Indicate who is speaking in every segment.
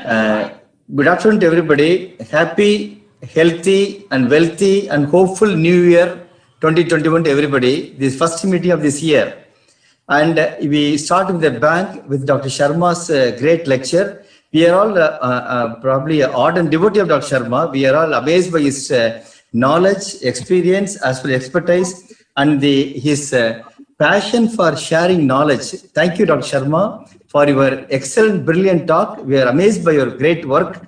Speaker 1: Uh, Good afternoon to everybody. Happy, healthy, and wealthy, and hopeful New Year 2021 to everybody. This first meeting of this year. And we start with the bank with Dr. Sharma's great lecture. We are all probably ardent devotee of Dr. Sharma. We are all amazed by his knowledge, experience, as well as expertise, and his passion for sharing knowledge. Thank you, Dr. Sharma, for your excellent, brilliant talk. We are amazed by your great work,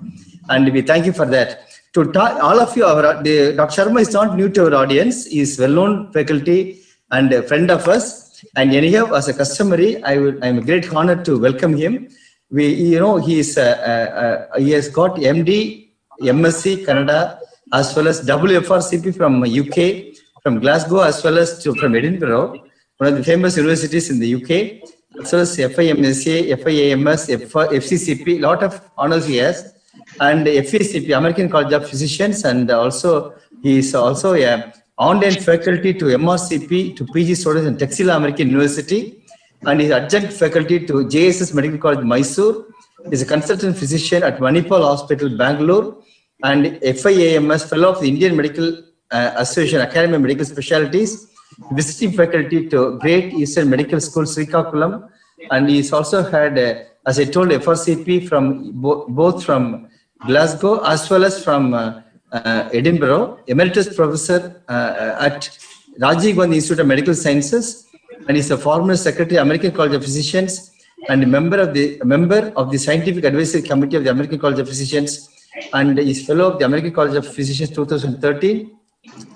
Speaker 1: and we thank you for that. To talk, all of you, Dr. Sharma is not new to our audience. He is well-known faculty and a friend of us. And anyhow, as a customary, I'm a great honor to welcome him. He has got MD, MSc Canada, as well as WFRCP from UK, from Glasgow, as well as from Edinburgh, one of the famous universities in the UK, as well as FIMSA, FIAMS, FCCP, lot of honors he has, and FACP, American College of Physicians, and also he is also a online faculty to MRCP, to PG students in Texila American University, and is adjunct faculty to JSS Medical College, Mysore. He is a consultant physician at Manipal Hospital, Bangalore, and FIAMS Fellow of the Indian Medical Association Academy of Medical Specialties, visiting faculty to Great Eastern Medical School, Srikakulam, and he is also had, as I told, FRCP from both from Glasgow as well as from Edinburgh, emeritus professor at Rajiv Gandhi Institute of Medical Sciences, and is a former secretary American College of Physicians and a member of the Scientific Advisory Committee of the American College of Physicians, and is fellow of the American College of Physicians 2013.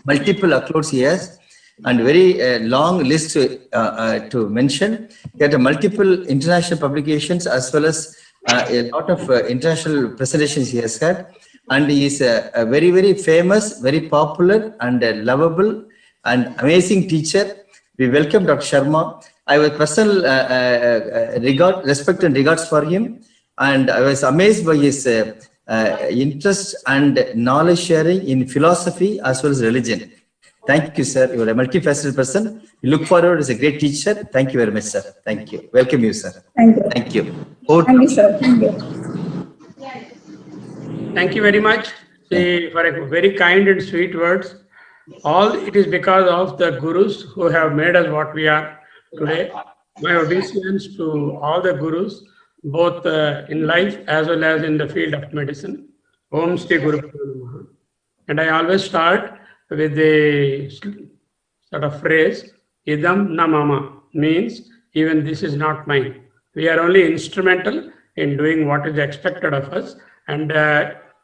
Speaker 1: Multiple accolades he has, and very long list to mention. He had multiple international publications as well as a lot of international presentations he has had. And he is a very, very famous, very popular and lovable and amazing teacher. We welcome Dr. Sharma. I have personal respect and regards for him. And I was amazed by his interest and knowledge sharing in philosophy as well as religion. Thank you, sir. You are a multifaceted person. We look forward as a great teacher. Thank you very much, sir. Thank you. Welcome you, sir.
Speaker 2: Thank you.
Speaker 1: Thank you.
Speaker 2: Thank you, sir. Thank you.
Speaker 3: Thank you very much for a very kind and sweet words. All it is because of the gurus who have made us what we are today. My obeisance to all the gurus, both in life as well as in the field of medicine. Om Shri Guru Namaha. And I always start with the sort of phrase, Idam na mama, means even this is not mine. We are only instrumental in doing what is expected of us. And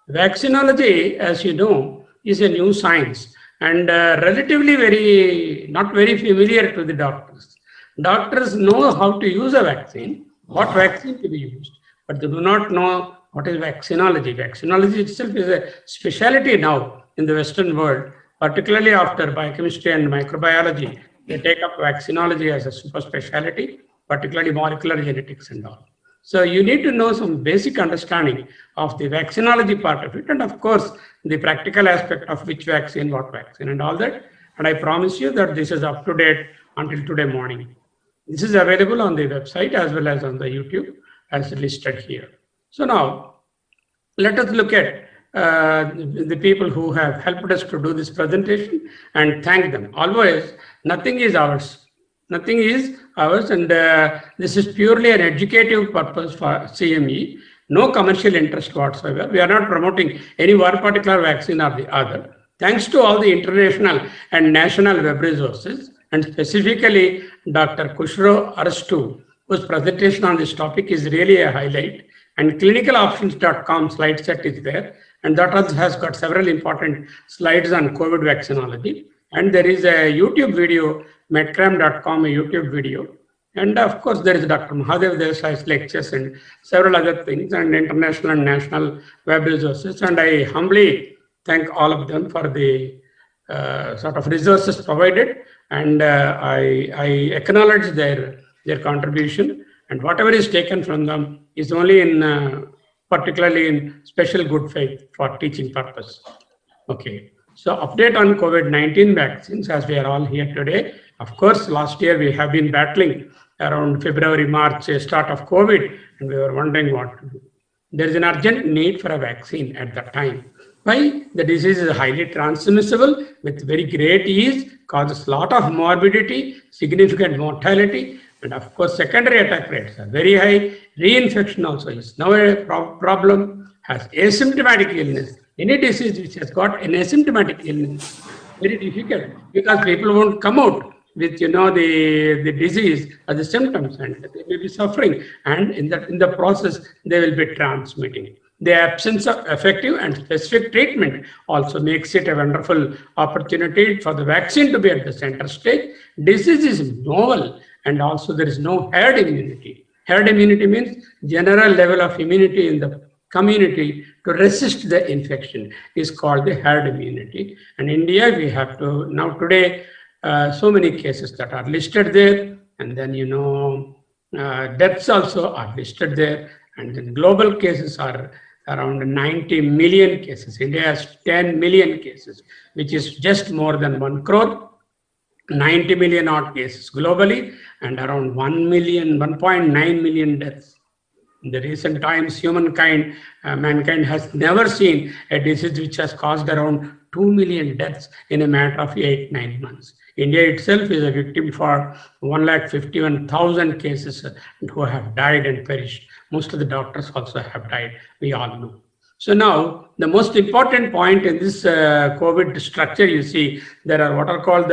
Speaker 3: vaccinology, as you know, is a new science and relatively not very familiar to the doctors. Doctors know how to use a vaccine, what vaccine to be used, but they do not know what is vaccinology. Vaccinology itself is a specialty now in the Western world, particularly after biochemistry and microbiology. They take up vaccinology as a super specialty, particularly molecular genetics and all. So you need to know some basic understanding of the vaccinology part of it, and of course, the practical aspect of which vaccine, what vaccine and all that. And I promise you that this is up to date until today morning. This is available on the website as well as on the YouTube as listed here. So now, let us look at the people who have helped us to do this presentation and thank them. Always, nothing is ours. Nothing is ours, and this is purely an educative purpose for CME. No commercial interest whatsoever. We are not promoting any one particular vaccine or the other. Thanks to all the international and national web resources, and specifically Dr. Kushro Arastu, whose presentation on this topic is really a highlight. And clinicaloptions.com slide set is there, and that has got several important slides on COVID vaccinology. And there is a YouTube video, medcram.com, a YouTube video. And of course, there is Dr. Mahadev Desai's lectures and several other things, and international and national web resources. And I humbly thank all of them for the sort of resources provided. And I acknowledge their contribution. And whatever is taken from them is only in, particularly in special good faith for teaching purpose. Okay. So update on COVID-19 vaccines as we are all here today. Of course, last year we have been battling around February, March, start of COVID, and we were wondering what to do. there is an urgent need for a vaccine at that time. Why? The disease is highly transmissible with very great ease, causes a lot of morbidity, significant mortality, and of course, secondary attack rates are very high. Reinfection also is now a problem, has asymptomatic illness. Any disease which has got an asymptomatic illness, very difficult because people won't come out with the disease or the symptoms, and they may be suffering, and in the process they will be transmitting. The absence of effective and specific treatment also makes it a wonderful opportunity for the vaccine to be at the center stage. Disease is novel, and also there is no herd immunity. Herd immunity means general level of immunity in the community to resist the infection is called the herd immunity. And in India, we have to now today so many cases that are listed there, and then deaths also are listed there, and then global cases are around 90 million cases. India has 10 million cases, which is just more than 1 crore, 90 million odd cases globally, and around 1.9 million deaths. In the recent times, mankind has never seen a disease which has caused around 2 million deaths in a matter of 8-9 months. India itself is a victim for 151,000 cases who have died and perished. Most of the doctors also have died, we all know. So now, the most important point in this COVID structure, you see, there are what are called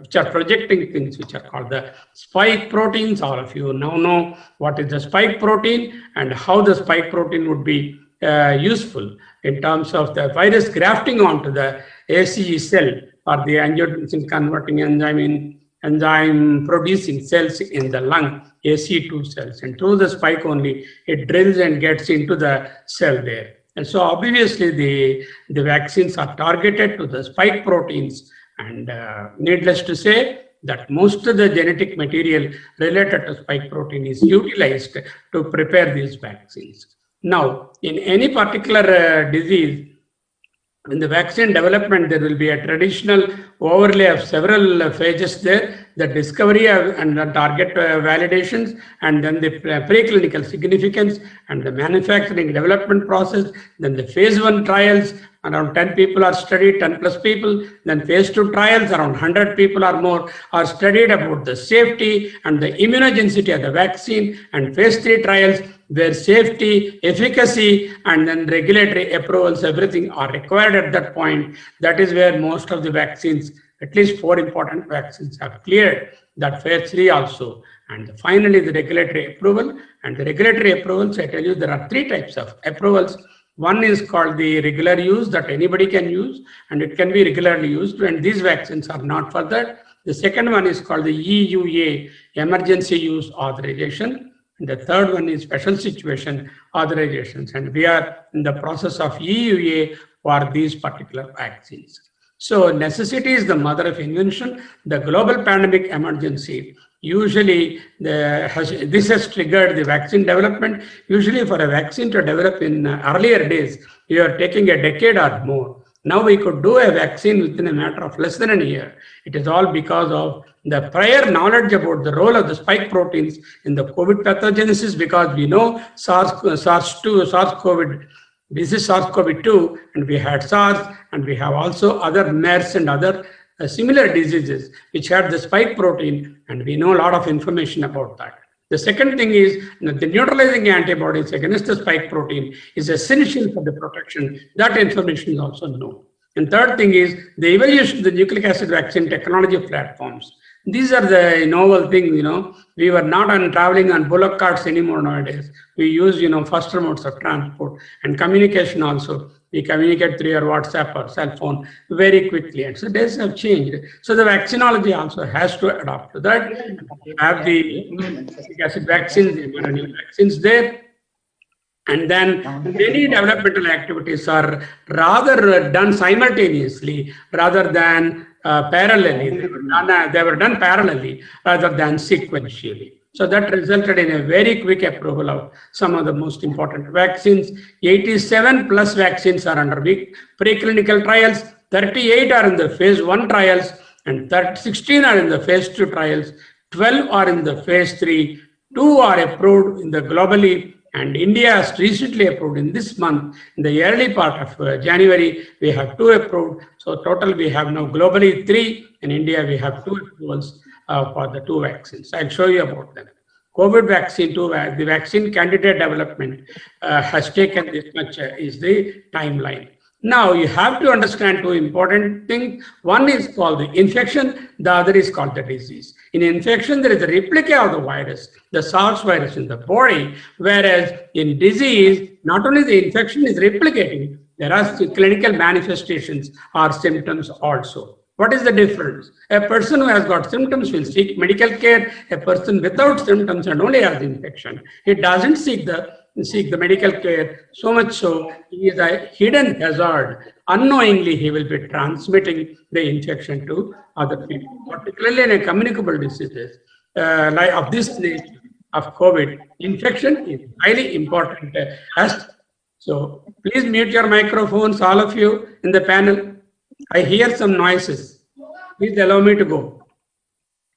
Speaker 3: which are projecting things, which are called the spike proteins. All of you now know what is the spike protein and how the spike protein would be useful in terms of the virus grafting onto the ACE cell or the angiotensin converting enzyme producing cells in the lung, ACE2 cells, and through the spike only it drills and gets into the cell there. And so obviously the vaccines are targeted to the spike proteins, and needless to say that most of the genetic material related to spike protein is utilized to prepare these vaccines. Now, in any particular disease, in the vaccine development, there will be a traditional overlay of several phases there, the discovery and the target validations, and then the preclinical significance and the manufacturing development process, then the phase 1 trials, around 10 people are studied, 10 plus people, then phase 2 trials, around 100 people or more are studied about the safety and the immunogenicity of the vaccine, and phase 3 trials where safety, efficacy, and then regulatory approvals, everything are required at that point. That is where most of the vaccines, at least 4 important vaccines, have cleared that phase 3 also. And finally, the regulatory approval. And the regulatory approvals, I tell you, there are 3 types of approvals. One is called the regular use that anybody can use, and it can be regularly used, and these vaccines are not for that. The second one is called the EUA, Emergency Use Authorization. And the third one is Special Situation Authorizations, and we are in the process of EUA for these particular vaccines. So necessity is the mother of invention. The global pandemic emergency, usually this has triggered the vaccine development. Usually for a vaccine to develop in earlier days, you are taking a decade or more. Now we could do a vaccine within a matter of less than a year. It is all because of the prior knowledge about the role of the spike proteins in the COVID pathogenesis, because we know SARS-CoV, this is SARS-CoV-2, and we had SARS, and we have also other MERS and other similar diseases which had the spike protein, and we know a lot of information about that. The second thing is the neutralizing antibodies against the spike protein is essential for the protection. That information is also known. And third thing is the evaluation of the nucleic acid vaccine technology platforms. These are the novel things, we were not traveling on bullock carts anymore nowadays. We use, faster modes of transport and communication also. We communicate through your WhatsApp or cell phone very quickly. And so days have changed. So the vaccinology also has to adapt to that. We have the nucleic acid vaccines, the mRNA vaccines there. And then many developmental activities are rather done simultaneously rather than parallelly. They were done parallelly rather than sequentially. So that resulted in a very quick approval of some of the most important vaccines. 87 plus vaccines are under preclinical trials, 38 are in the phase 1 trials, and 16 are in the phase 2 trials, 12 are in the phase 3, 2 are approved in the globally, And India has recently approved in this month, in the early part of January, we have 2 approved. So total we have now globally 3. In India, we have 2 approvals for the 2 vaccines. I'll show you about them. COVID vaccine, the vaccine candidate development has taken this much is the timeline. Now you have to understand 2 important things. One is called the infection, the other is called the disease. In infection, there is a replica of the virus, the SARS virus in the body, whereas in disease, not only the infection is replicating, there are clinical manifestations or symptoms also. What is the difference? A person who has got symptoms will seek medical care. A person without symptoms and only has infection, he doesn't seek the medical care. So much so, he is a hidden hazard. Unknowingly, he will be transmitting the infection to other people, particularly in a communicable diseases like of this nature of COVID. Infection is highly important aspect. So please mute your microphones, all of you in the panel. I hear some noises. Please allow me to go.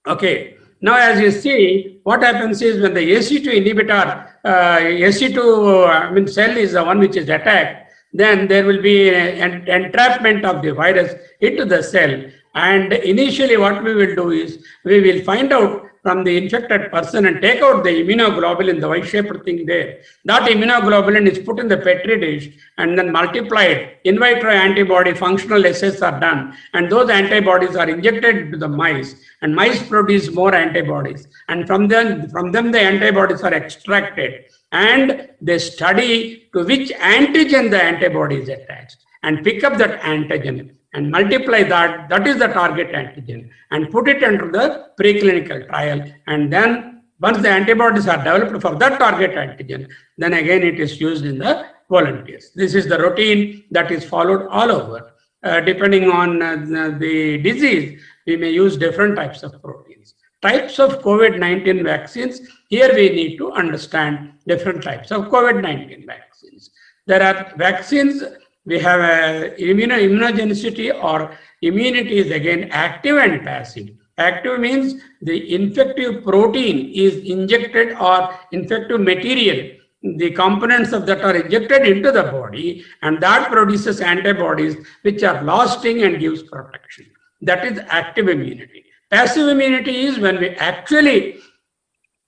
Speaker 3: Okay. Now, as you see, what happens is when the ACE2 inhibitor, ACE2 cell is the one which is attacked, then there will be an entrapment of the virus into the cell. And initially what we will do is we will find out from the infected person and take out the immunoglobulin, the white-shaped thing there. That immunoglobulin is put in the Petri dish and then multiplied. In vitro antibody functional assays are done, and those antibodies are injected to the mice, and mice produce more antibodies. And from them the antibodies are extracted, and they study to which antigen the antibody is attached and pick up that antigen and multiply that is the target antigen, and put it into the preclinical trial. And then once the antibodies are developed for that target antigen, then again it is used in the volunteers. This is the routine that is followed all over. Depending on the disease, we may use different types of proteins. Types of COVID-19 vaccines, here we need to understand different types of COVID-19 vaccines. There are vaccines. We have immunogenicity or immunity is again active and passive. Active means the infective protein is injected or infective material. The components of that are injected into the body, and that produces antibodies which are lasting and gives protection. That is active immunity. Passive immunity is when we actually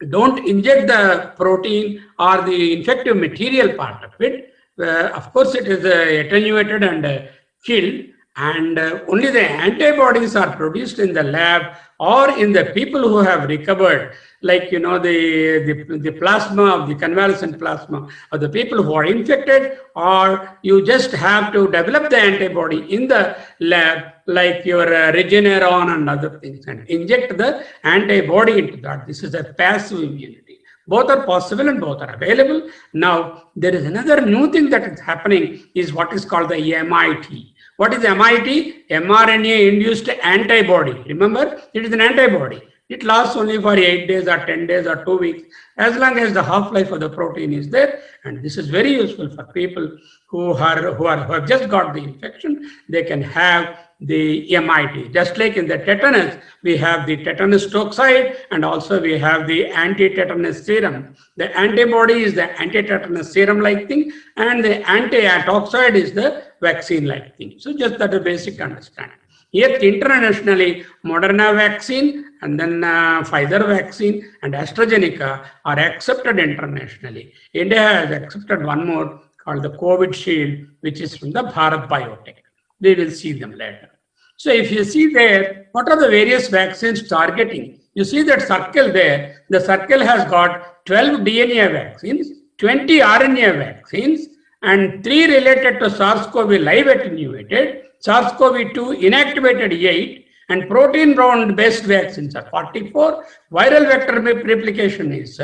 Speaker 3: don't inject the protein or the infective material part of it. Of course, it is attenuated and killed, and only the antibodies are produced in the lab or in the people who have recovered, like the plasma of the convalescent plasma of the people who are infected, or you just have to develop the antibody in the lab, like your Regeneron and other things, and inject the antibody into that. This is a passive immunity. Both are possible and both are available. Now, there is another new thing that is happening is what is called the MIT. What is MIT? mRNA-induced antibody. Remember, it is an antibody. It lasts only for 8 days or 10 days or 2 weeks, as long as the half-life of the protein is there. And this is very useful for people who have just got the infection. They can have the MIT. Just like in the tetanus, we have the tetanus toxoid, and also we have the anti-tetanus serum. The antibody is the anti-tetanus serum-like thing, and the anti-toxoid is the vaccine-like thing. So just that a basic understanding. Yet internationally, Moderna vaccine and then Pfizer vaccine and AstraZeneca are accepted internationally. India has accepted one more called the COVID Shield, which is from the Bharat Biotech. We will see them later. So if you see there, what are the various vaccines targeting? You see that circle there. The circle has got 12 DNA vaccines, 20 RNA vaccines, and 3 related to SARS-CoV live attenuated, SARS-CoV-2 inactivated 8, and protein-bound based vaccines are 44. Viral vector replication is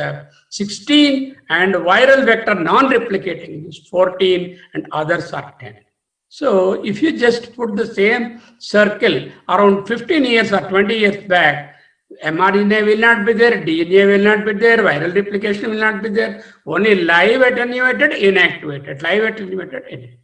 Speaker 3: 16, and viral vector non-replicating is 14, and others are 10. So if you just put the same circle around 15 years or 20 years back, mRNA will not be there, DNA will not be there, viral replication will not be there, only live attenuated, inactivated, live attenuated, inactivated.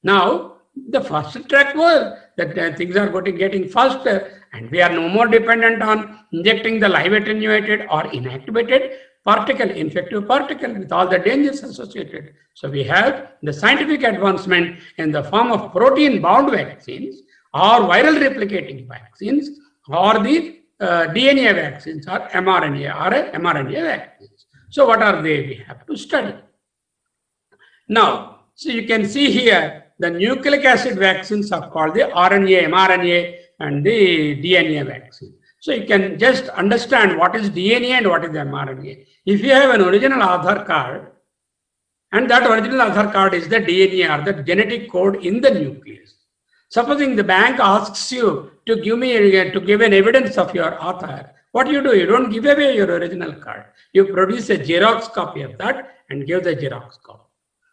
Speaker 3: Now, the fast track was that things are getting faster, and we are no more dependent on injecting the live attenuated or inactivated. particle, infective particle with all the dangers associated. So we have the scientific advancement in the form of protein-bound vaccines or viral replicating vaccines or the DNA vaccines or mRNA vaccines. So what are they? We have to study. Now, so you can see here, the nucleic acid vaccines are called the RNA, mRNA, and the DNA vaccine. So you can just understand what is DNA and what is mRNA. If you have an original Aadhaar card, and that original Aadhaar card is the DNA or the genetic code in the nucleus. Supposing the bank asks you to give an evidence of your Aadhaar, what you do? You don't give away your original card. You produce a Xerox copy of that and give the Xerox copy.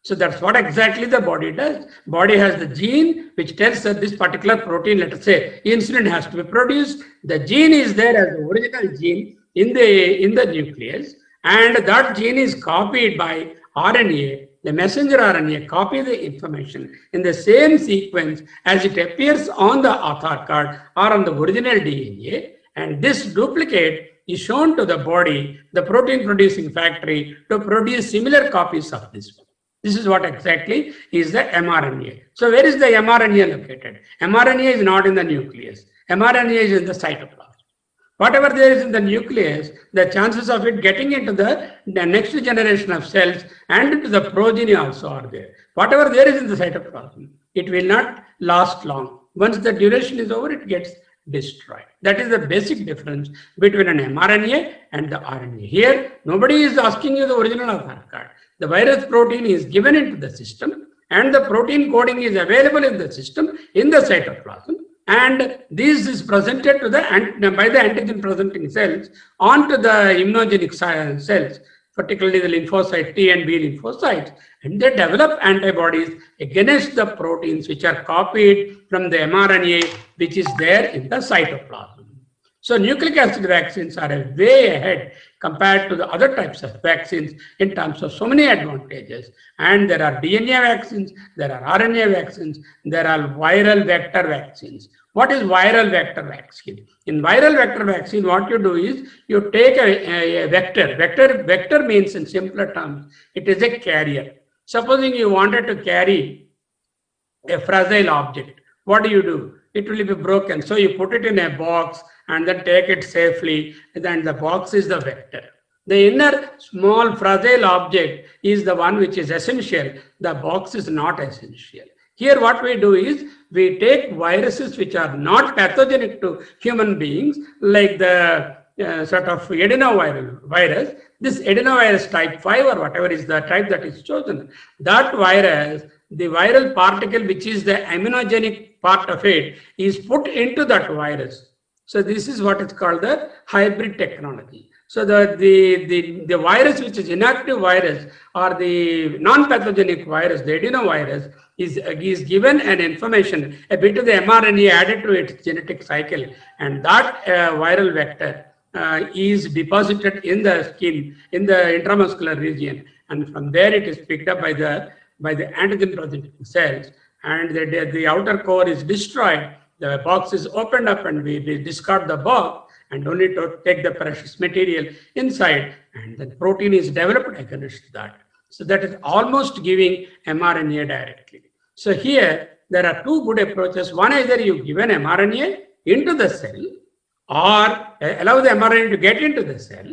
Speaker 3: So that's what exactly the body does. Body has the gene which tells that this particular protein, let us say insulin, has to be produced. The gene is there as the original gene in the nucleus, and that gene is copied by RNA. The messenger RNA copy the information in the same sequence as it appears on the Aadhaar card or on the original DNA, and this duplicate is shown to the body, the protein producing factory, to produce similar copies of this one. This is what exactly is the mRNA. So where is the mRNA located? mRNA is not in the nucleus. mRNA is in the cytoplasm. Whatever there is in the nucleus, the chances of it getting into the next generation of cells and into the progeny also are there. Whatever there is in the cytoplasm, it will not last long. Once the duration is over, it gets destroyed. That is the basic difference between an mRNA and the RNA. Here, nobody is asking you the original Aadhaar card. The virus protein is given into the system, and the protein coding is available in the system in the cytoplasm, and this is presented to by the antigen presenting cells onto the immunogenic cells, particularly the lymphocyte T and B lymphocytes, and they develop antibodies against the proteins which are copied from the mRNA which is there in the cytoplasm. So nucleic acid vaccines are a way ahead compared to the other types of vaccines in terms of so many advantages. And there are DNA vaccines, there are RNA vaccines, there are viral vector vaccines. What is viral vector vaccine? In viral vector vaccine, what you do is you take a vector. Vector means, in simpler terms, it is a carrier. Supposing you wanted to carry a fragile object, what do? It will be broken. So you put it in a box and then take it safely, and then the box is the vector. The inner small fragile object is the one which is essential. The box is not essential. Here what we do is we take viruses which are not pathogenic to human beings, like the sort of adenoviral virus. This adenovirus type 5 or whatever is the type that is chosen, that virus, the viral particle which is the immunogenic part of it is put into that virus. So this is what is called the hybrid technology. So the virus which is inactive virus or the non-pathogenic virus, the adenovirus, is given an information, a bit of the mRNA added to its genetic cycle, and that viral vector is deposited in the skin, in the intramuscular region, and from there it is picked up by the antigen presenting cells, and the outer core is destroyed. The box is opened up and we discard the box and only to take the precious material inside, and the protein is developed against that. So that is almost giving mRNA directly. So here there are two good approaches. One, either you give an mRNA into the cell or allow the mRNA to get into the cell,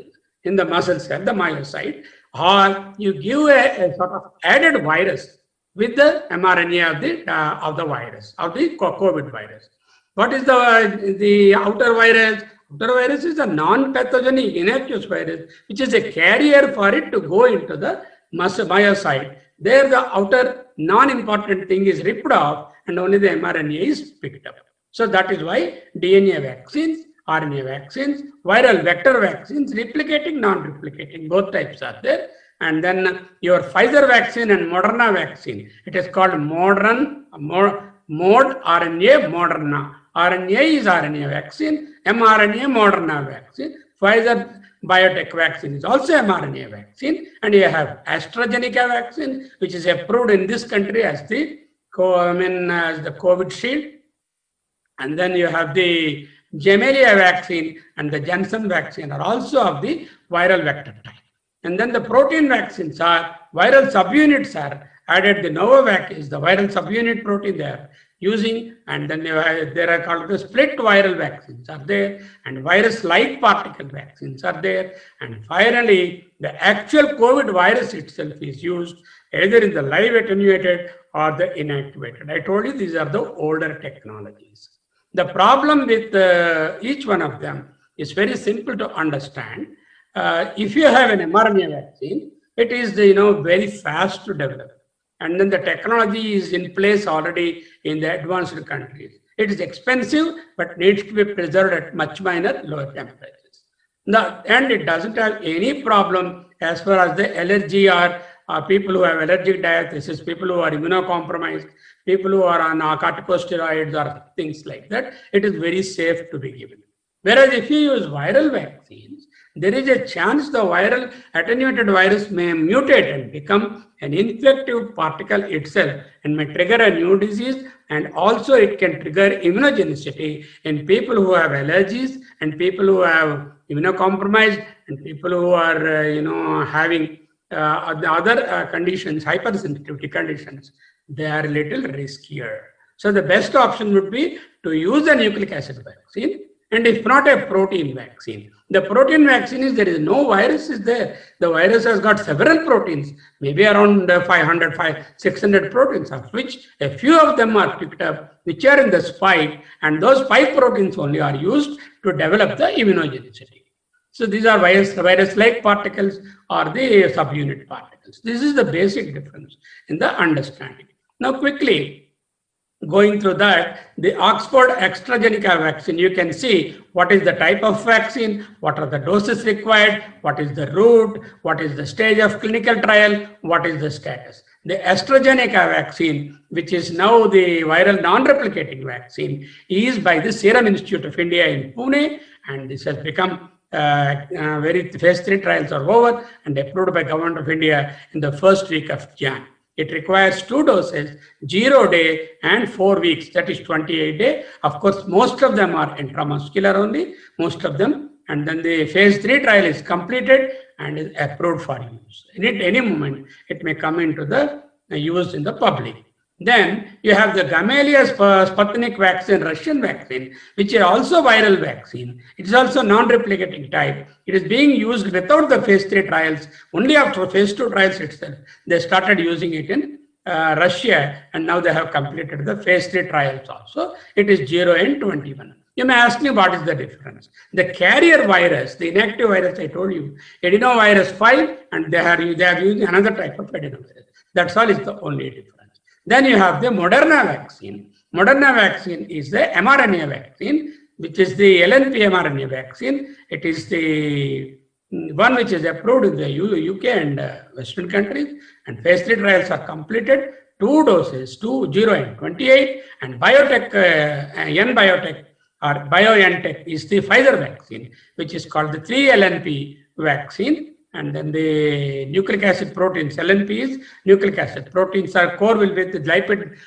Speaker 3: in the muscle cell, the myocyte, or you give a sort of added virus with the mRNA of the virus, of the COVID virus. What is the outer virus? Outer virus is a non-pathogenic inactive virus, which is a carrier for it to go into the myocyte. There the outer non-important thing is ripped off and only the mRNA is picked up. So that is why DNA vaccines, RNA vaccines, viral vector vaccines, replicating, non-replicating, both types are there. And then your Pfizer vaccine and Moderna vaccine, it is called Mod RNA Moderna. RNA is RNA vaccine, mRNA Moderna vaccine. Pfizer biotech vaccine is also mRNA vaccine, and you have AstraZeneca vaccine, which is approved in this country as the COVID shield. And then you have the Gemellia vaccine and the Janssen vaccine are also of the viral vector type. And then the protein vaccines are viral subunits are added. The Novavax is the viral subunit protein they are using, and then there are called the split viral vaccines are there, and virus-like particle vaccines are there, and finally the actual COVID virus itself is used either in the live attenuated or the inactivated. I told you these are the older technologies. The problem with each one of them is very simple to understand. If you have an mRNA vaccine, it is very fast to develop, and then the technology is in place already in the advanced countries. It is expensive, but needs to be preserved at much lower temperatures. And it doesn't have any problem as far as the allergy or people who have allergic diathesis, people who are immunocompromised, people who are on corticosteroids or things like that. It is very safe to be given. Whereas if you use viral vaccines, there is a chance the viral attenuated virus may mutate and become an infective particle itself and may trigger a new disease, and also it can trigger immunogenicity in people who have allergies and people who have immunocompromised and people who are having the other conditions, hypersensitivity conditions. They are a little riskier. So the best option would be to use a nucleic acid vaccine, and if not a protein vaccine. The protein vaccine is there is no virus is there. The virus has got several proteins, maybe around 600 proteins, of which a few of them are picked up, which are in the spike, and those spike proteins only are used to develop the immunogenicity. So these are virus-like particles or the subunit particles. This is the basic difference in the understanding. Now quickly, going through that, the Oxford AstraZeneca vaccine, you can see what is the type of vaccine, what are the doses required, what is the route, what is the stage of clinical trial, what is the status. The AstraZeneca vaccine, which is now the viral non-replicating vaccine, is by the Serum Institute of India in Pune, and this has become phase 3 trials are over and approved by Government of India in the first week of Jan. It requires 2 doses, 0 day and 4 weeks, that is 28 day. Of course, most of them are intramuscular only, most of them. And then the phase 3 trial is completed and is approved for use. At any moment, it may come into the use in the public. Then you have the Gamaleya Sputnik vaccine, Russian vaccine, which is also viral vaccine. It is also non-replicating type. It is being used without the phase 3 trials. Only after phase 2 trials itself, they started using it in Russia, and now they have completed the phase 3 trials also. It is 0 and 21. You may ask me what is the difference. The carrier virus, the inactive virus I told you, adenovirus 5, and they are using another type of adenovirus. That's all is the only difference. Then you have the Moderna vaccine. Moderna vaccine is the mRNA vaccine, which is the LNP mRNA vaccine. It is the one which is approved in the UK and Western countries, and phase 3 trials are completed. 2 doses, 0 and 28, and BioNTech or BioNTech is the Pfizer vaccine, which is called the 3-LNP vaccine. And then the nucleic acid proteins, LNP is nucleic acid proteins are core will be the lipid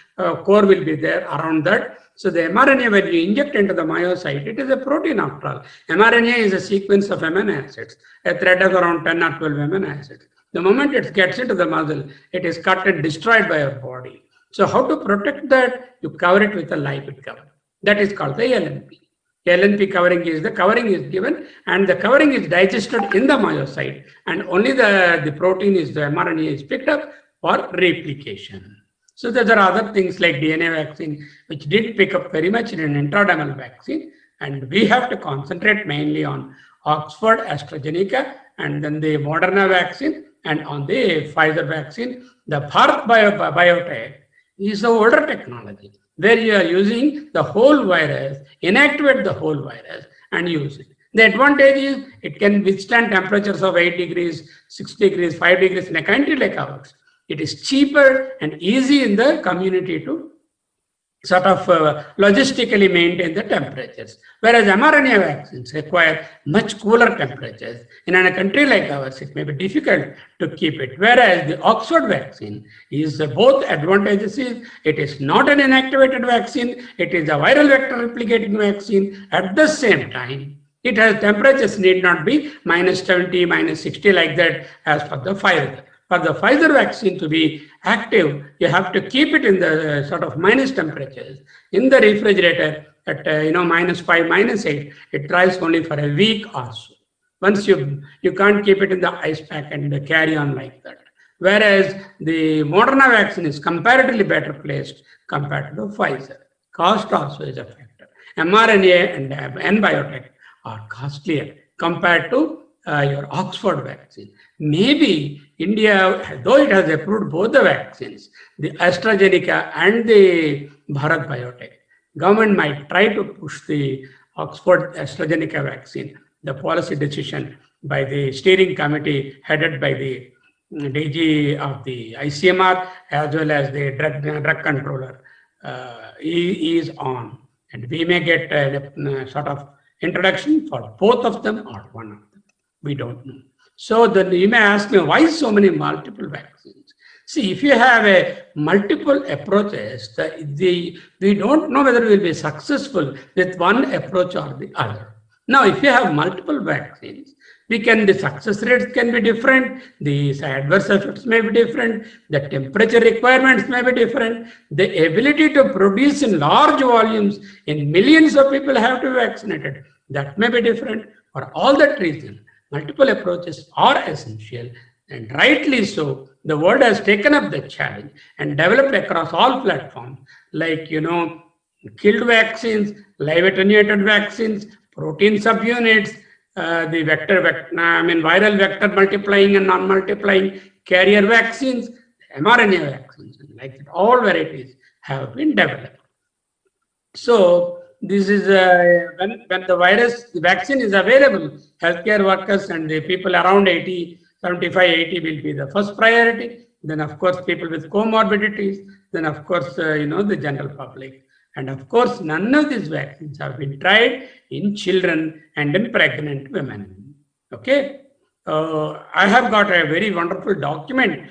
Speaker 3: core will be there around that. So the mRNA, when you inject into the myocyte, it is a protein after all. mRNA is a sequence of amino acids, a thread of around 10 or 12 amino acids. The moment it gets into the muscle, it is cut and destroyed by your body. So how to protect that? You cover it with a lipid cover. That is called the LNP. LNP covering is given, and the covering is digested in the myocyte, and only the protein is the mRNA is picked up for replication. So there are other things like DNA vaccine, which did pick up very much in an intradermal vaccine, and we have to concentrate mainly on Oxford AstraZeneca, and then the Moderna vaccine, and on the Pfizer vaccine. The Bharat Biotech is the older technology, where you are using the whole virus, inactivate the whole virus and use it. The advantage is it can withstand temperatures of 8 degrees, 6 degrees, 5 degrees in a country like ours. It is cheaper and easy in the community to sort of logistically maintain the temperatures. Whereas mRNA vaccines require much cooler temperatures. In a country like ours, it may be difficult to keep it. Whereas the Oxford vaccine is both advantages. It is not an inactivated vaccine. It is a viral vector replicating vaccine. At the same time, It has temperatures need not be minus 70, minus 60 like that as for the Pfizer. For the Pfizer vaccine to be active, you have to keep it in the sort of minus temperatures in the refrigerator at minus 5, minus 8. It tries only for a week or so. Once you can't keep it in the ice pack and carry on like that. Whereas the Moderna vaccine is comparatively better placed compared to the Pfizer. Cost also is a factor. mRNA and N-biotech are costlier compared to your Oxford vaccine. Maybe India, though it has approved both the vaccines, the AstraZeneca and the Bharat Biotech, government might try to push the Oxford AstraZeneca vaccine, the policy decision by the steering committee headed by the DG of the ICMR as well as the drug controller is on. And we may get a sort of introduction for both of them or one of them. We don't know. So then you may ask me, why so many multiple vaccines? See, if you have a multiple approaches, we don't know whether we will be successful with one approach or the other. Now, if you have multiple vaccines, the success rates can be different, the adverse effects may be different, the temperature requirements may be different, the ability to produce in large volumes in millions of people have to be vaccinated, that may be different. For all that reason, multiple approaches are essential, and rightly so. The world has taken up the challenge and developed across all platforms, like, killed vaccines, live attenuated vaccines, protein subunits, the viral vector multiplying and non-multiplying carrier vaccines, mRNA vaccines, like that, all varieties have been developed. So this is when the vaccine is available, healthcare workers and the people around 75, 80 will be the first priority. Then of course people with comorbidities. Then of course the general public. And of course, none of these vaccines have been tried in children and in pregnant women. Okay. I have got a very wonderful document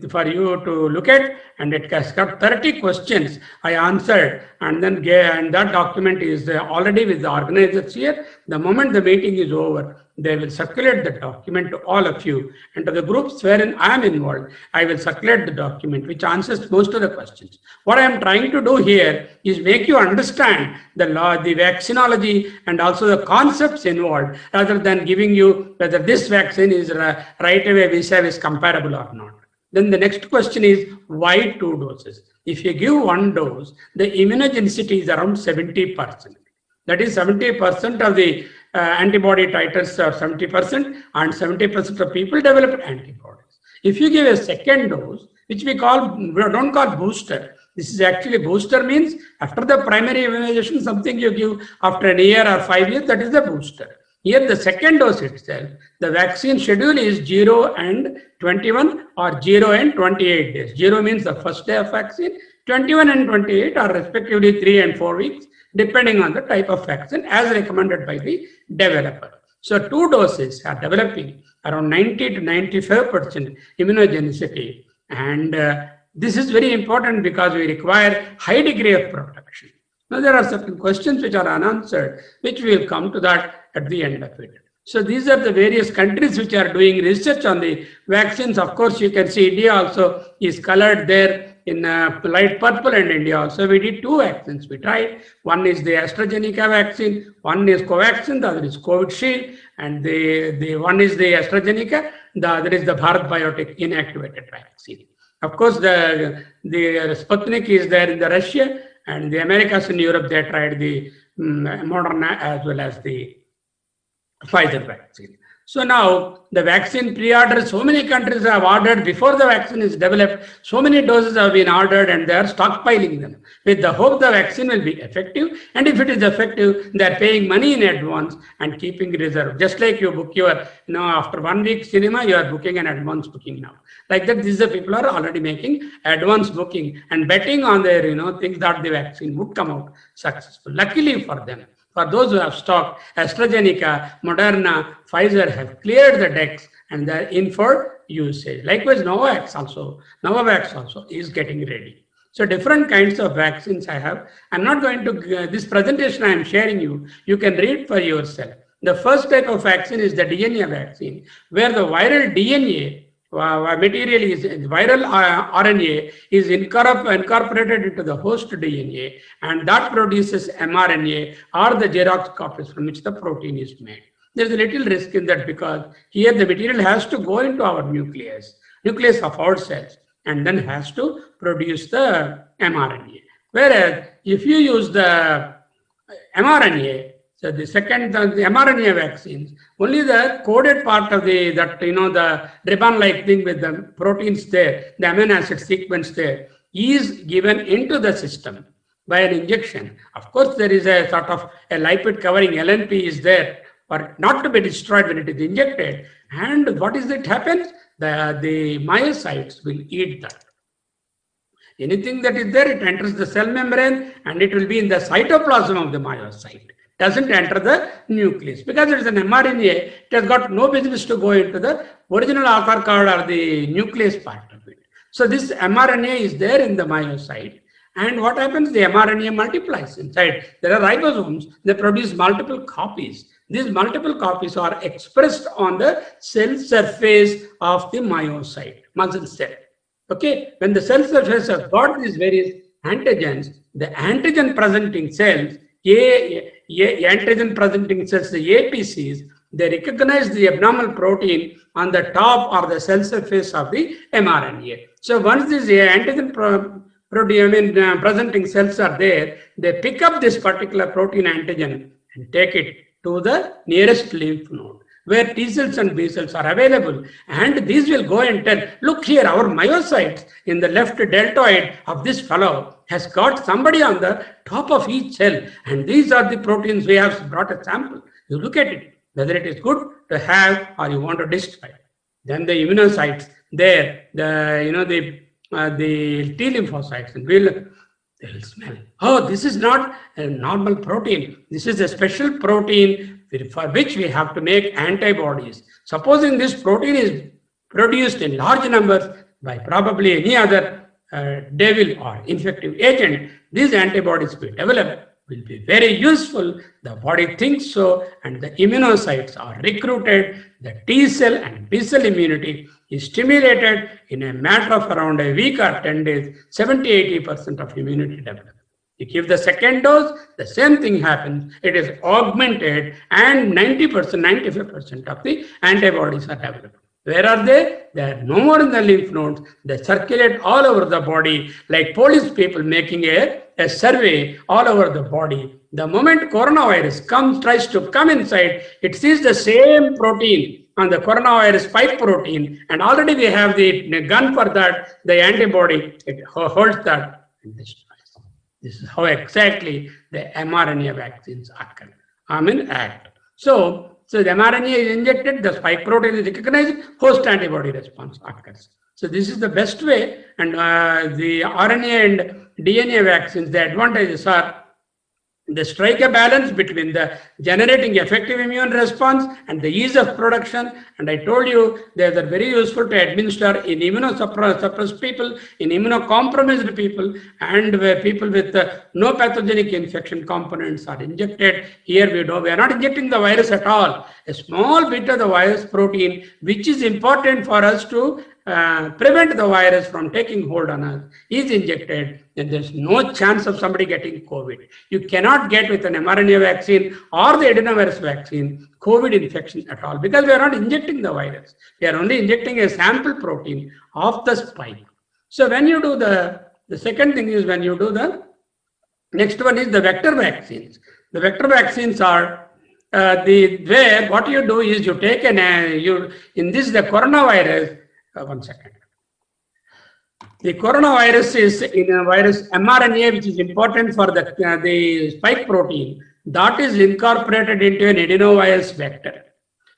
Speaker 3: for you to look at, and it has got 30 questions I answered, and that document is already with the organizers here. The moment the meeting is over, they will circulate the document to all of you, and to the groups wherein I am involved, I will circulate the document which answers most of the questions. What I am trying to do here is make you understand the law, the vaccinology, and also the concepts involved, rather than giving you whether this vaccine is right away vis-a-vis comparable or not. Then the next question is, why 2 doses? If you give 1 dose, the immunogenicity is around 70%. That is 70% of the antibody titers are 70%, and 70% of people develop antibodies. If you give a second dose, which we don't call booster, this is actually booster means after the primary immunization, something you give after a year or 5 years, that is the booster. Here the second dose itself, the vaccine schedule is 0 and 21 or 0 and 28 days. 0 means the first day of vaccine, 21 and 28 are respectively 3 and 4 weeks, depending on the type of vaccine as recommended by the developer. So 2 doses are developing around 90 to 95% immunogenicity. And this is very important because we require high degree of protection. Now there are certain questions which are unanswered, which we will come to that at the end of it. So these are the various countries which are doing research on the vaccines. Of course, you can see India also is colored there in light purple, and India also. We did 2 vaccines we tried. One is the AstraZeneca vaccine, one is Covaxin, the other is Covishield, and the one is the AstraZeneca, the other is the Bharat Biotech inactivated vaccine. Of course, the Sputnik is there in the Russia, and the Americas in Europe, they tried the Moderna as well as the Pfizer vaccine. So now the vaccine pre-order, so many countries have ordered before the vaccine is developed. So many doses have been ordered and they are stockpiling them with the hope the vaccine will be effective. And if it is effective, they are paying money in advance and keeping reserve. Just like you book your, after 1 week cinema, you are booking an advance booking now. Like that, these are people are already making advance booking and betting on their, things that the vaccine would come out successful. Luckily for them. For those who have stocked, AstraZeneca, Moderna, Pfizer have cleared the decks and they're in for usage. Likewise, Novavax also is getting ready. So different kinds of vaccines I have. I'm not going to, this presentation I am sharing you can read for yourself. The first type of vaccine is the DNA vaccine, where the viral DNA material is viral RNA is incorporated into the host DNA, and that produces mRNA or the Xerox copies from which the protein is made. There's a little risk in that because here the material has to go into our nucleus of our cells, and then has to produce the mRNA. Whereas if you use the mRNA, so the mRNA vaccines, only the coded part of the ribbon-like thing with the proteins there, the amino acid sequence there, is given into the system by an injection. Of course, there is a sort of a lipid covering LNP is there, but not to be destroyed when it is injected. And what is it happens? The myocytes will eat that. Anything that is there, it enters the cell membrane and it will be in the cytoplasm of the myocyte. Doesn't enter the nucleus because it is an mRNA. It has got no business to go into the original Aadhaar card or the nucleus part of it. So this mRNA is there in the myocyte, and what happens? The mRNA multiplies inside. There are ribosomes. They produce multiple copies. These multiple copies are expressed on the cell surface of the myocyte, muscle cell. Okay, when the cell surface has got these various antigens, the antigen presenting cells, antigen presenting cells, the APCs, they recognize the abnormal protein on the top or the cell surface of the mRNA. So once these antigen presenting cells are there, they pick up this particular protein antigen and take it to the nearest lymph node where T cells and B cells are available, and these will go and tell, look here, our myocytes in the left deltoid of this fellow has got somebody on the top of each cell, and these are the proteins. We have brought a sample. You look at it, whether it is good to have or you want to destroy. Then the immunocytes there, the T lymphocytes, and they will smell. Oh, this is not a normal protein. This is a special protein for which we have to make antibodies. Supposing this protein is produced in large numbers by probably any other devil or infective agent, these antibodies we develop will be very useful. The body thinks so, and the immunocytes are recruited. The T cell and B cell immunity is stimulated in a matter of around a week or 10 days. 70-80% of immunity develops. You give the second dose, the same thing happens. It is augmented, and 90%, 95% of the antibodies are developed. Where are they? They are no more in the lymph nodes. They circulate all over the body like police people making a survey all over the body. The moment coronavirus tries to come inside, it sees the same protein on the coronavirus spike protein, and already we have the gun for that, the antibody, it holds that and destroys. This is how exactly the mRNA vaccines act. So the mRNA is injected, the spike protein is recognized, host antibody response occurs. So this is the best way, and the RNA and DNA vaccines, the advantages are they strike a balance between the generating effective immune response and the ease of production. And I told you they are very useful to administer in immunosuppressed people, in immunocompromised people, and where people with no pathogenic infection components are injected. Here we are not injecting the virus at all. A small bit of the virus protein, which is important for us to prevent the virus from taking hold on us, is injected, then there's no chance of somebody getting COVID. You cannot get with an mRNA vaccine or the adenovirus vaccine COVID infection at all, because we are not injecting the virus. We are only injecting a sample protein of the spike. So when you do the second thing is when you do the next one is the vector vaccines. The vector vaccines are where what you do is you take the coronavirus. One second. The coronavirus is in a virus mRNA, which is important for the spike protein that is incorporated into an adenovirus vector.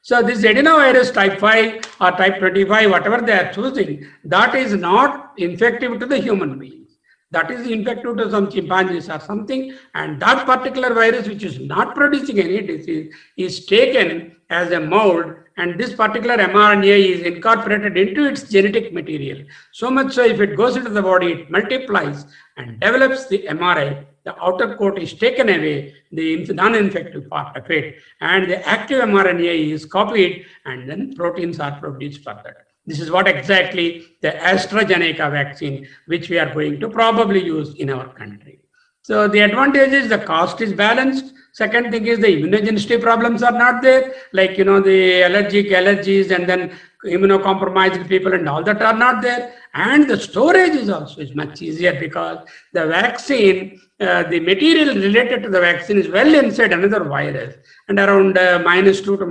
Speaker 3: So this adenovirus type 5 or type 25, whatever they are choosing, that is not infective to the human beings. That is infective to some chimpanzees or something, and that particular virus, which is not producing any disease, is taken as a mold and this particular mRNA is incorporated into its genetic material. So much so, if it goes into the body, it multiplies and develops the mRNA. The outer coat is taken away, the non-infective part of it, and the active mRNA is copied, and then proteins are produced further. This is what exactly the AstraZeneca vaccine, which we are going to probably use in our country. So the advantage is the cost is balanced. Second thing is the immunogenicity problems are not there, like, the allergies and then immunocompromised people and all that are not there. And the storage is also much easier because the vaccine, the material related to the vaccine is well inside another virus, and around -2 to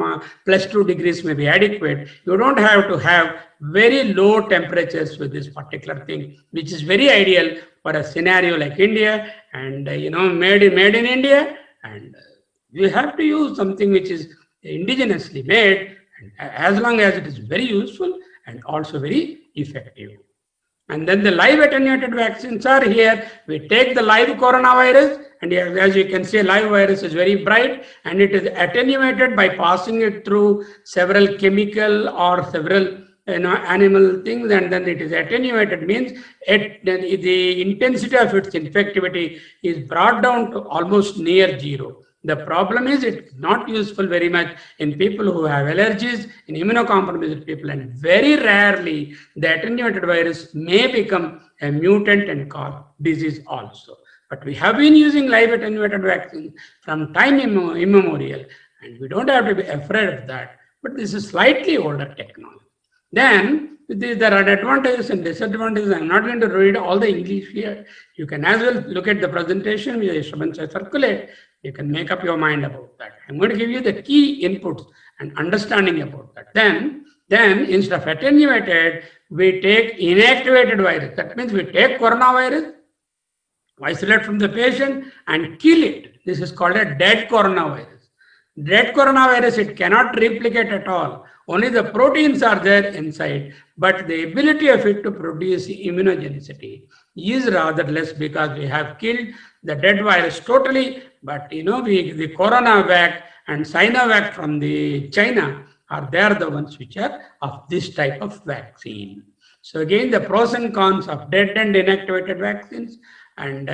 Speaker 3: +2 degrees may be adequate. You don't have to have very low temperatures with this particular thing, which is very ideal for a scenario like India and made in India. And we have to use something which is indigenously made, and as long as it is very useful and also very effective. And then the live attenuated vaccines are here. We take the live coronavirus, and as you can see, live virus is very bright, and it is attenuated by passing it through several chemical or several animal things, and then it is attenuated, means the intensity of its infectivity is brought down to almost near zero. The problem is it's not useful very much in people who have allergies, in immunocompromised people, and very rarely the attenuated virus may become a mutant and cause disease also. But we have been using live attenuated vaccines from time immemorial, and we don't have to be afraid of that. But this is slightly older technology. Then there are advantages and disadvantages. I'm not going to read all the English here. You can as well look at the presentation which I circulate. You can make up your mind about that. I'm going to give you the key inputs and understanding about that. Then instead of attenuated, we take inactivated virus. That means we take coronavirus, isolate from the patient, and kill it. This is called a dead coronavirus. Dead coronavirus, it cannot replicate at all. Only the proteins are there inside, but the ability of it to produce immunogenicity is rather less because we have killed the dead virus totally. But the CoronaVac and Sinovac from the China they are the ones which are of this type of vaccine. So again, the pros and cons of dead and inactivated vaccines, and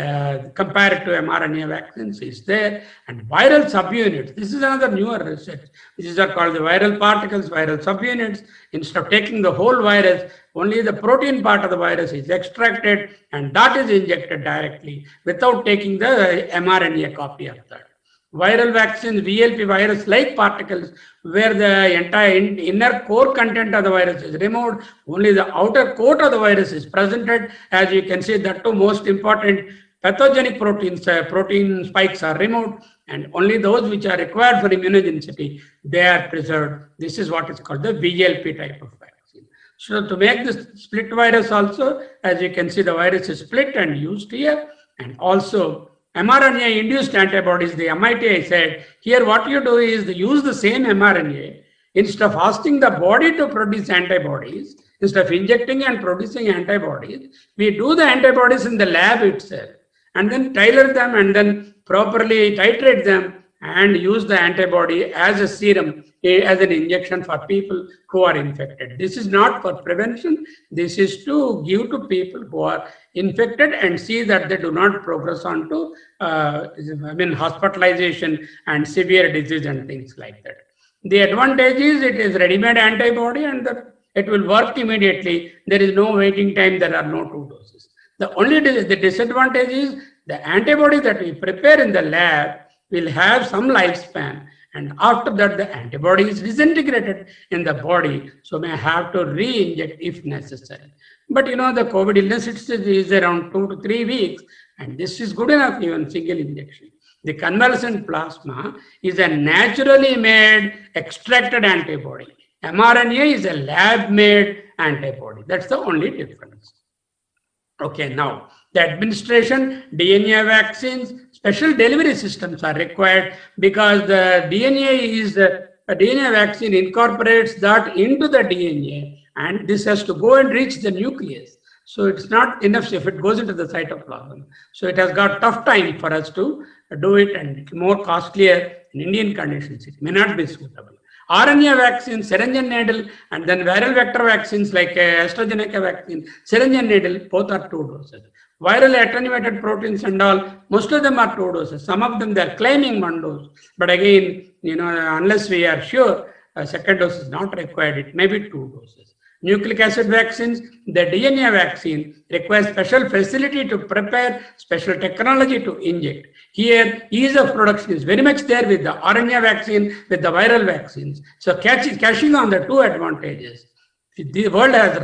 Speaker 3: compared to mRNA vaccines is there. And viral subunits, this is another newer research. These are called the viral particles, viral subunits. Instead of taking the whole virus, only the protein part of the virus is extracted, and that is injected directly without taking the mRNA copy of that. Viral vaccines, VLP virus-like particles, where the entire inner core content of the virus is removed, only the outer coat of the virus is presented. As you can see, that two most important pathogenic proteins, protein spikes are removed, and only those which are required for immunogenicity, they are preserved. This is what is called the VLP type of vaccine. So to make this split virus also, as you can see, the virus is split and used here, and also mRNA-induced antibodies, the MIT I said, here what you do is use the same mRNA. Instead of asking the body to produce antibodies, instead of injecting and producing antibodies, we do the antibodies in the lab itself, and then tailor them and then properly titrate them and use the antibody as a serum, as an injection for people who are infected. This is not for prevention. This is to give to people who are infected and see that they do not progress on to hospitalization and severe disease and things like that. The advantage is it is ready-made antibody, and that it will work immediately. There is no waiting time. There are no 2 doses. The disadvantage is the antibody that we prepare in the lab will have some lifespan, and after that the antibody is disintegrated in the body, so may have to re-inject if necessary. But the COVID illness is around 2 to 3 weeks, and this is good enough, even single injection. The convalescent plasma is a naturally made extracted antibody. mRNA is a lab-made antibody. That's the only difference. Okay, now the administration, DNA vaccines, special delivery systems are required because the DNA vaccine incorporates that into the DNA, and this has to go and reach the nucleus. So it's not enough if it goes into the cytoplasm. So it has got tough time for us to do it, and it's more costlier in Indian conditions. It may not be suitable. RNA vaccine, syringe and needle, and then viral vector vaccines like AstraZeneca vaccine, syringe and needle, both are 2 doses. Viral attenuated proteins and all, most of them are 2 doses. Some of them they are claiming 1 dose. But again, unless we are sure, a second dose is not required, it may be 2 doses. Nucleic acid vaccines, the DNA vaccine requires special facility to prepare, special technology to inject. Here, ease of production is very much there with the RNA vaccine, with the viral vaccines. So cashing on the 2 advantages. The world has,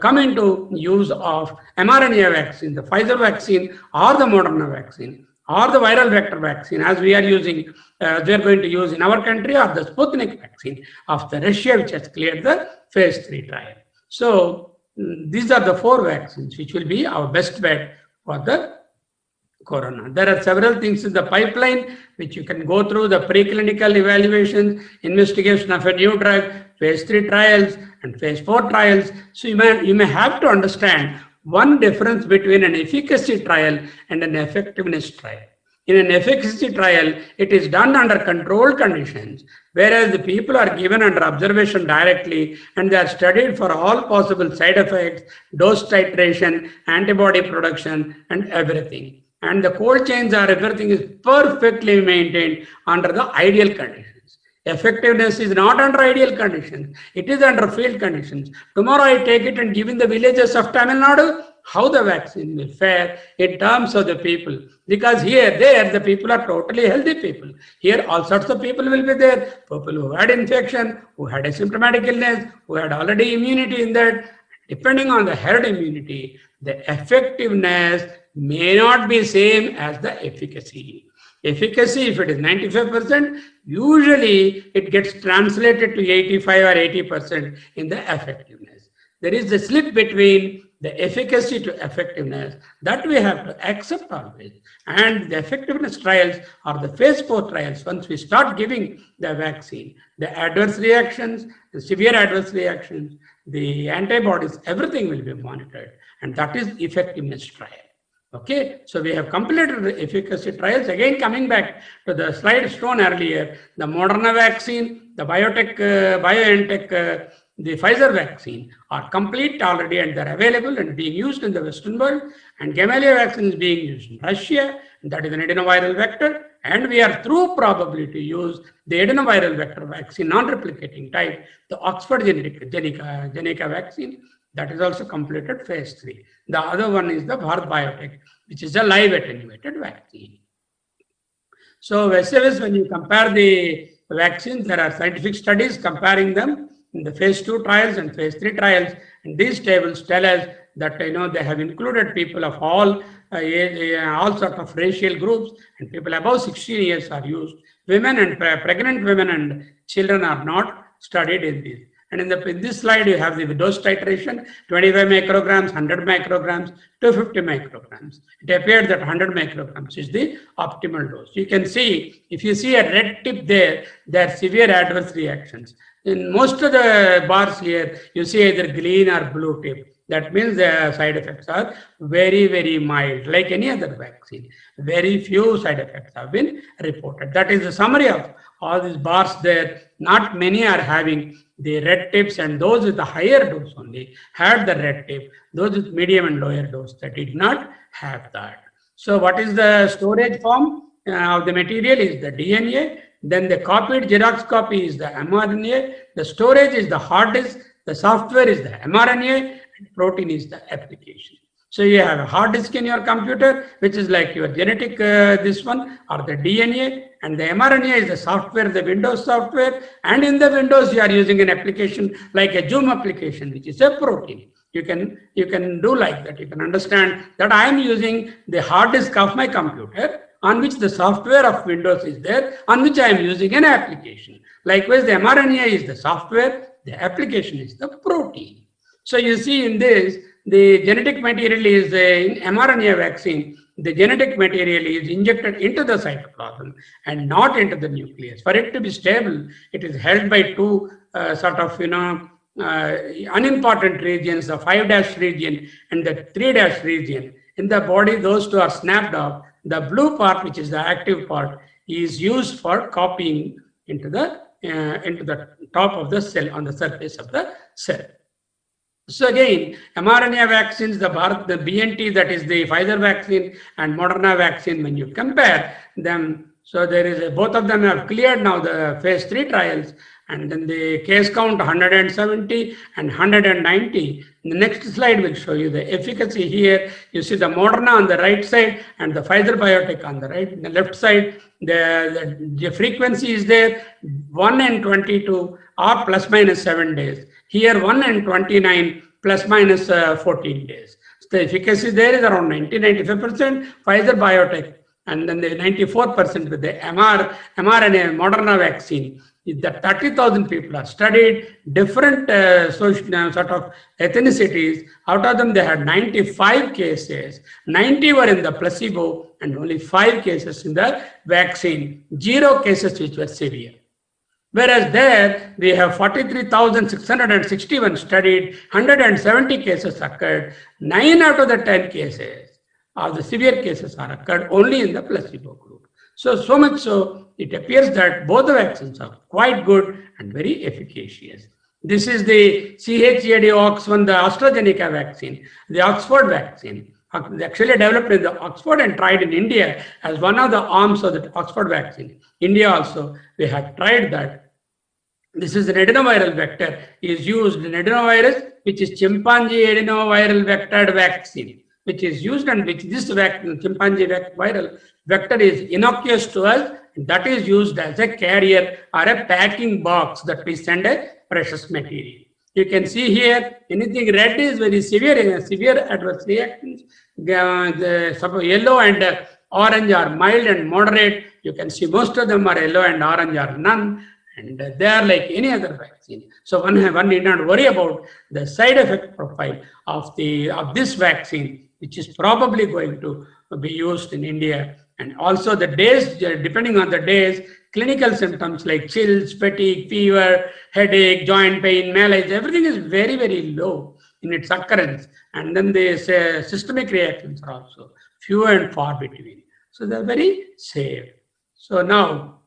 Speaker 3: come into use of mRNA vaccine, the Pfizer vaccine or the Moderna vaccine or the viral vector vaccine as we are using, they are going to use in our country, or the Sputnik vaccine of the Russia, which has cleared the phase 3 trial. So these are the 4 vaccines which will be our best bet for the corona. There are several things in the pipeline which you can go through: the preclinical evaluation, investigation of a new drug, phase 3 trials and phase 4 trials. So you may have to understand one difference between an efficacy trial and an effectiveness trial. In an efficacy trial, it is done under controlled conditions, whereas the people are given under observation directly and they are studied for all possible side effects, dose titration, antibody production, and everything. And the cold chains are, everything is perfectly maintained under the ideal conditions. Effectiveness is not under ideal conditions. It is under field conditions. Tomorrow I take it and give in the villages of Tamil Nadu, how the vaccine will fare in terms of the people. Because there, the people are totally healthy people. Here, all sorts of people will be there. People who had infection, who had a symptomatic illness, who had already immunity in that. Depending on the herd immunity, the effectiveness may not be same as the efficacy. Efficacy, if it is 95%, usually it gets translated to 85 or 80% in the effectiveness. There is a slip between the efficacy to effectiveness that we have to accept always. And the effectiveness trials are the phase 4 trials. Once we start giving the vaccine, the adverse reactions, the severe adverse reactions, the antibodies, everything will be monitored. And that is effectiveness trial. Okay, so we have completed the efficacy trials. Again, coming back to the slide shown earlier, the Moderna vaccine, the BioNTech, the Pfizer vaccine are complete already and they're available and being used in the Western world. And Gamaleya vaccine is being used in Russia, and that is an adenoviral vector. And we are through probably to use the adenoviral vector vaccine, non-replicating type, the Oxford Zeneca vaccine. That is also completed phase 3. The other one is the Bharat Biotech, which is a live attenuated vaccine. So when you compare the vaccines, there are scientific studies comparing them in the phase 2 trials and phase 3 trials. And these tables tell us that they have included people of all sorts of racial groups, and people above 16 years are used. Women and pregnant women and children are not studied in this. And in this slide, you have the dose titration, 25 micrograms, 100 micrograms, 250 micrograms. It appeared that 100 micrograms is the optimal dose. You can see, if you see a red tip there are severe adverse reactions. In most of the bars here, you see either green or blue tip. That means the side effects are very, very mild, like any other vaccine. Very few side effects have been reported. That is the summary of all these bars there. Not many are having the red tips, and those with the higher dose only had the red tip. Those with medium and lower dose that did not have that. So what is the storage form of the material is the DNA. Then the copied Xerox copy is the mRNA. The storage is the hard disk. The software is the mRNA. And protein is the application. So you have a hard disk in your computer, which is like your genetic, this one, or the DNA, and the mRNA is the software, the Windows software, and in the Windows you are using an application like a Zoom application, which is a protein. You can do like that. You can understand that I am using the hard disk of my computer, on which the software of Windows is there, on which I am using an application. Likewise, the mRNA is the software, the application is the protein. So you see in this, the genetic material is in mRNA vaccine, the genetic material is injected into the cytoplasm and not into the nucleus. For it to be stable, it is held by two unimportant regions, the 5' region and the 3' region. In the body, those two are snapped off. The blue part, which is the active part, is used for copying into the into the top of the cell, on the surface of the cell. So again, mRNA vaccines, the BNT, that is the Pfizer vaccine, and Moderna vaccine, when you compare them, so there is both of them have cleared now the phase 3 trials, and then the case count 170 and 190. The next slide will show you the efficacy. Here you see the Moderna on the right side and the Pfizer BioNTech on the right. The left side, the frequency is there, 1 in 22 or plus minus 7 days. Here 1 in 29 plus minus 14 days. So the efficacy there is around 90-95% Pfizer BioNTech, and then the 94% with the mRNA Moderna vaccine. That 30,000 people are studied, different sort of ethnicities. Out of them, they had 95 cases. 90 were in the placebo and only 5 cases in the vaccine. 0 cases which were severe. Whereas there, we have 43,661 studied, 170 cases occurred. 9 out of the 10 cases of the severe cases are occurred only in the placebo group. So much so, it appears that both the vaccines are quite good and very efficacious. This is the CHAdOx1, the AstraZeneca vaccine, the Oxford vaccine, actually developed in the Oxford and tried in India as one of the arms of the Oxford vaccine. India also, we have tried that. This is an adenoviral vector, is used in adenovirus, which is chimpanzee adenoviral vectored vaccine, which is used, and which this vaccine, chimpanzee viral vector, is innocuous to us. That is used as a carrier or a packing box that we send a precious material. You can see here, anything red is very severe, severe adverse reactions. The yellow and orange are mild and moderate. You can see most of them are yellow and orange are none. And they are like any other vaccine. So one need not worry about the side effect profile of this vaccine, which is probably going to be used in India. And also the days, depending on the days, clinical symptoms like chills, fatigue, fever, headache, joint pain, malaise, everything is very, very low in its occurrence. And then the systemic reactions are also few and far between. So they're very safe. So now,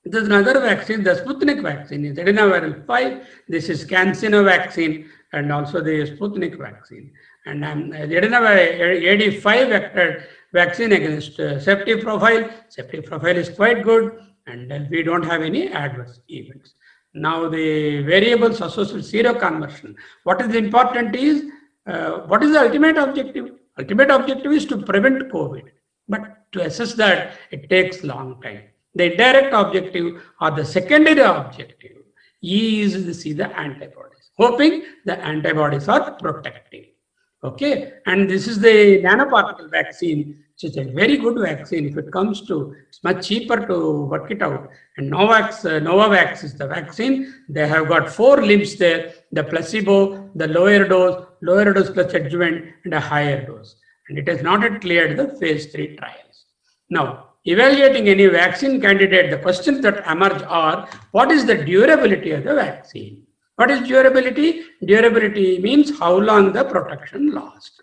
Speaker 3: there's another vaccine, the Sputnik vaccine is adenoviral 5. This is CanSino vaccine and also the Sputnik vaccine. And the adenoviral AD5 vector vaccine against safety profile. Safety profile is quite good, and we don't have any adverse events. Now the variables associated with seroconversion. What is important is, what is the ultimate objective? Ultimate objective is to prevent COVID, but to assess that, it takes long time. The indirect objective or the secondary objective is to see the antibodies, hoping the antibodies are protective. Okay, and this is the nanoparticle vaccine, which is a very good vaccine. If it comes to, it's much cheaper to work it out. And Novavax is the vaccine. They have got 4 limbs there: the placebo, the lower dose plus adjuvant, and a higher dose. And it has not yet cleared the phase 3 trials. Now, evaluating any vaccine candidate, the questions that emerge are, what is the durability of the vaccine? What is durability? Durability means how long the protection lasts.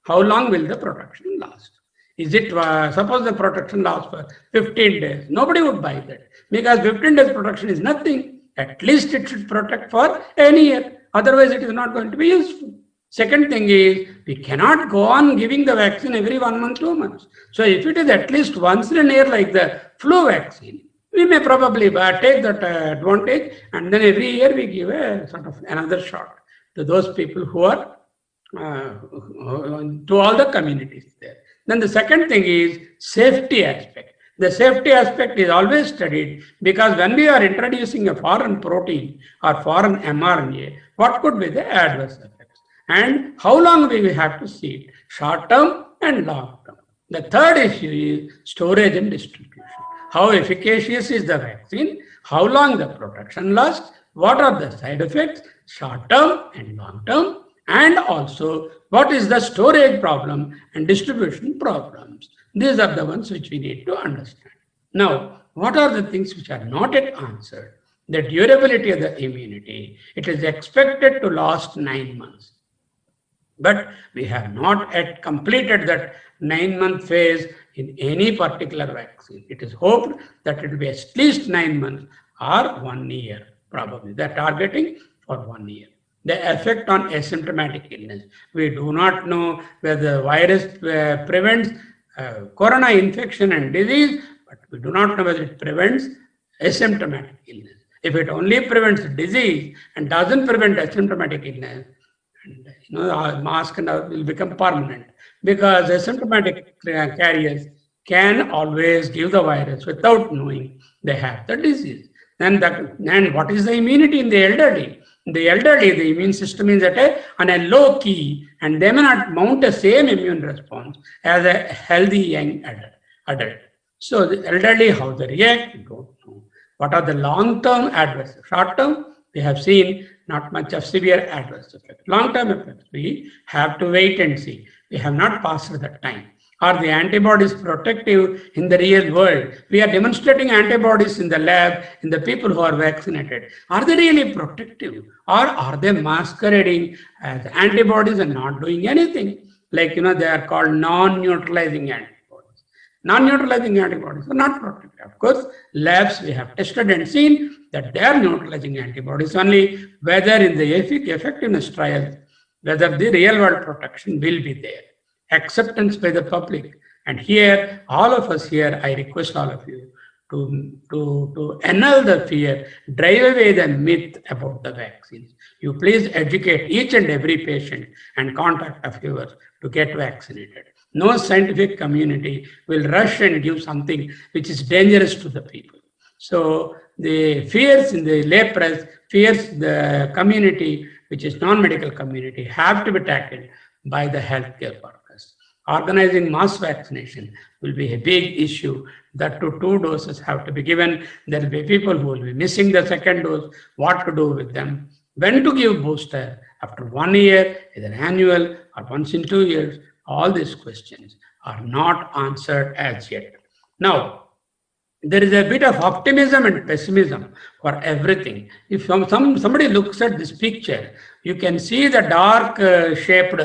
Speaker 3: How long will the protection last? Is it, suppose the protection lasts for 15 days. Nobody would buy that, because 15 days protection is nothing. At least it should protect for any year. Otherwise, it is not going to be useful. Second thing is, we cannot go on giving the vaccine every 1 month, 2 months. So if it is at least once in a year like the flu vaccine, we may probably take that advantage, and then every year we give a sort of another shot to those people who are, to all the communities there. Then the second thing is safety aspect. The safety aspect is always studied, because when we are introducing a foreign protein or foreign mRNA, what could be the adverse effects? And how long we will have to see it, short term and long term. The third issue is storage and distribution. How efficacious is the vaccine? How long the protection lasts? What are the side effects, short term and long term? And also, what is the storage problem and distribution problems? These are the ones which we need to understand. Now, what are the things which are not yet answered? The durability of the immunity. It is expected to last 9 months. But we have not yet completed that 9-month phase in any particular vaccine. It is hoped that it will be at least 9 months or 1 year, probably. They're targeting for 1 year. The effect on asymptomatic illness. We do not know whether the virus prevents corona infection and disease, but we do not know whether it prevents asymptomatic illness. If it only prevents disease and doesn't prevent asymptomatic illness, and our mask and all will become permanent, because asymptomatic carriers can always give the virus without knowing they have the disease. And what is the immunity in the elderly? In the elderly, the immune system is on a low key, and they may not mount the same immune response as a healthy young adult. So the elderly, how they react, we don't know. What are the long-term adverse effects? Short-term, we have seen not much of severe adverse effects. Long-term effects, we have to wait and see. We have not passed that time. Are the antibodies protective in the real world? We are demonstrating antibodies in the lab in the people who are vaccinated. Are they really protective? Or are they masquerading as antibodies and not doing anything? Like, they are called non-neutralizing antibodies. Non-neutralizing antibodies are not protective. Of course, labs we have tested and seen that they are neutralizing antibodies only, whether in the effectiveness trials, whether the real world protection will be there. Acceptance by the public. And here, all of us here, I request all of you to annul the fear, drive away the myth about the vaccines. You please educate each and every patient and contact of yours to get vaccinated. No scientific community will rush and give something which is dangerous to the people. So the fears in the lay press, fears the community, which is non-medical community, have to be tackled by the healthcare workers. Organizing mass vaccination will be a big issue. That 2 doses have to be given. There will be people who will be missing the second dose, what to do with them, when to give booster, after 1 year, either annual or once in 2 years. All these questions are not answered as yet. Now, there is a bit of optimism and pessimism for everything. If somebody looks at this picture, you can see the dark shaped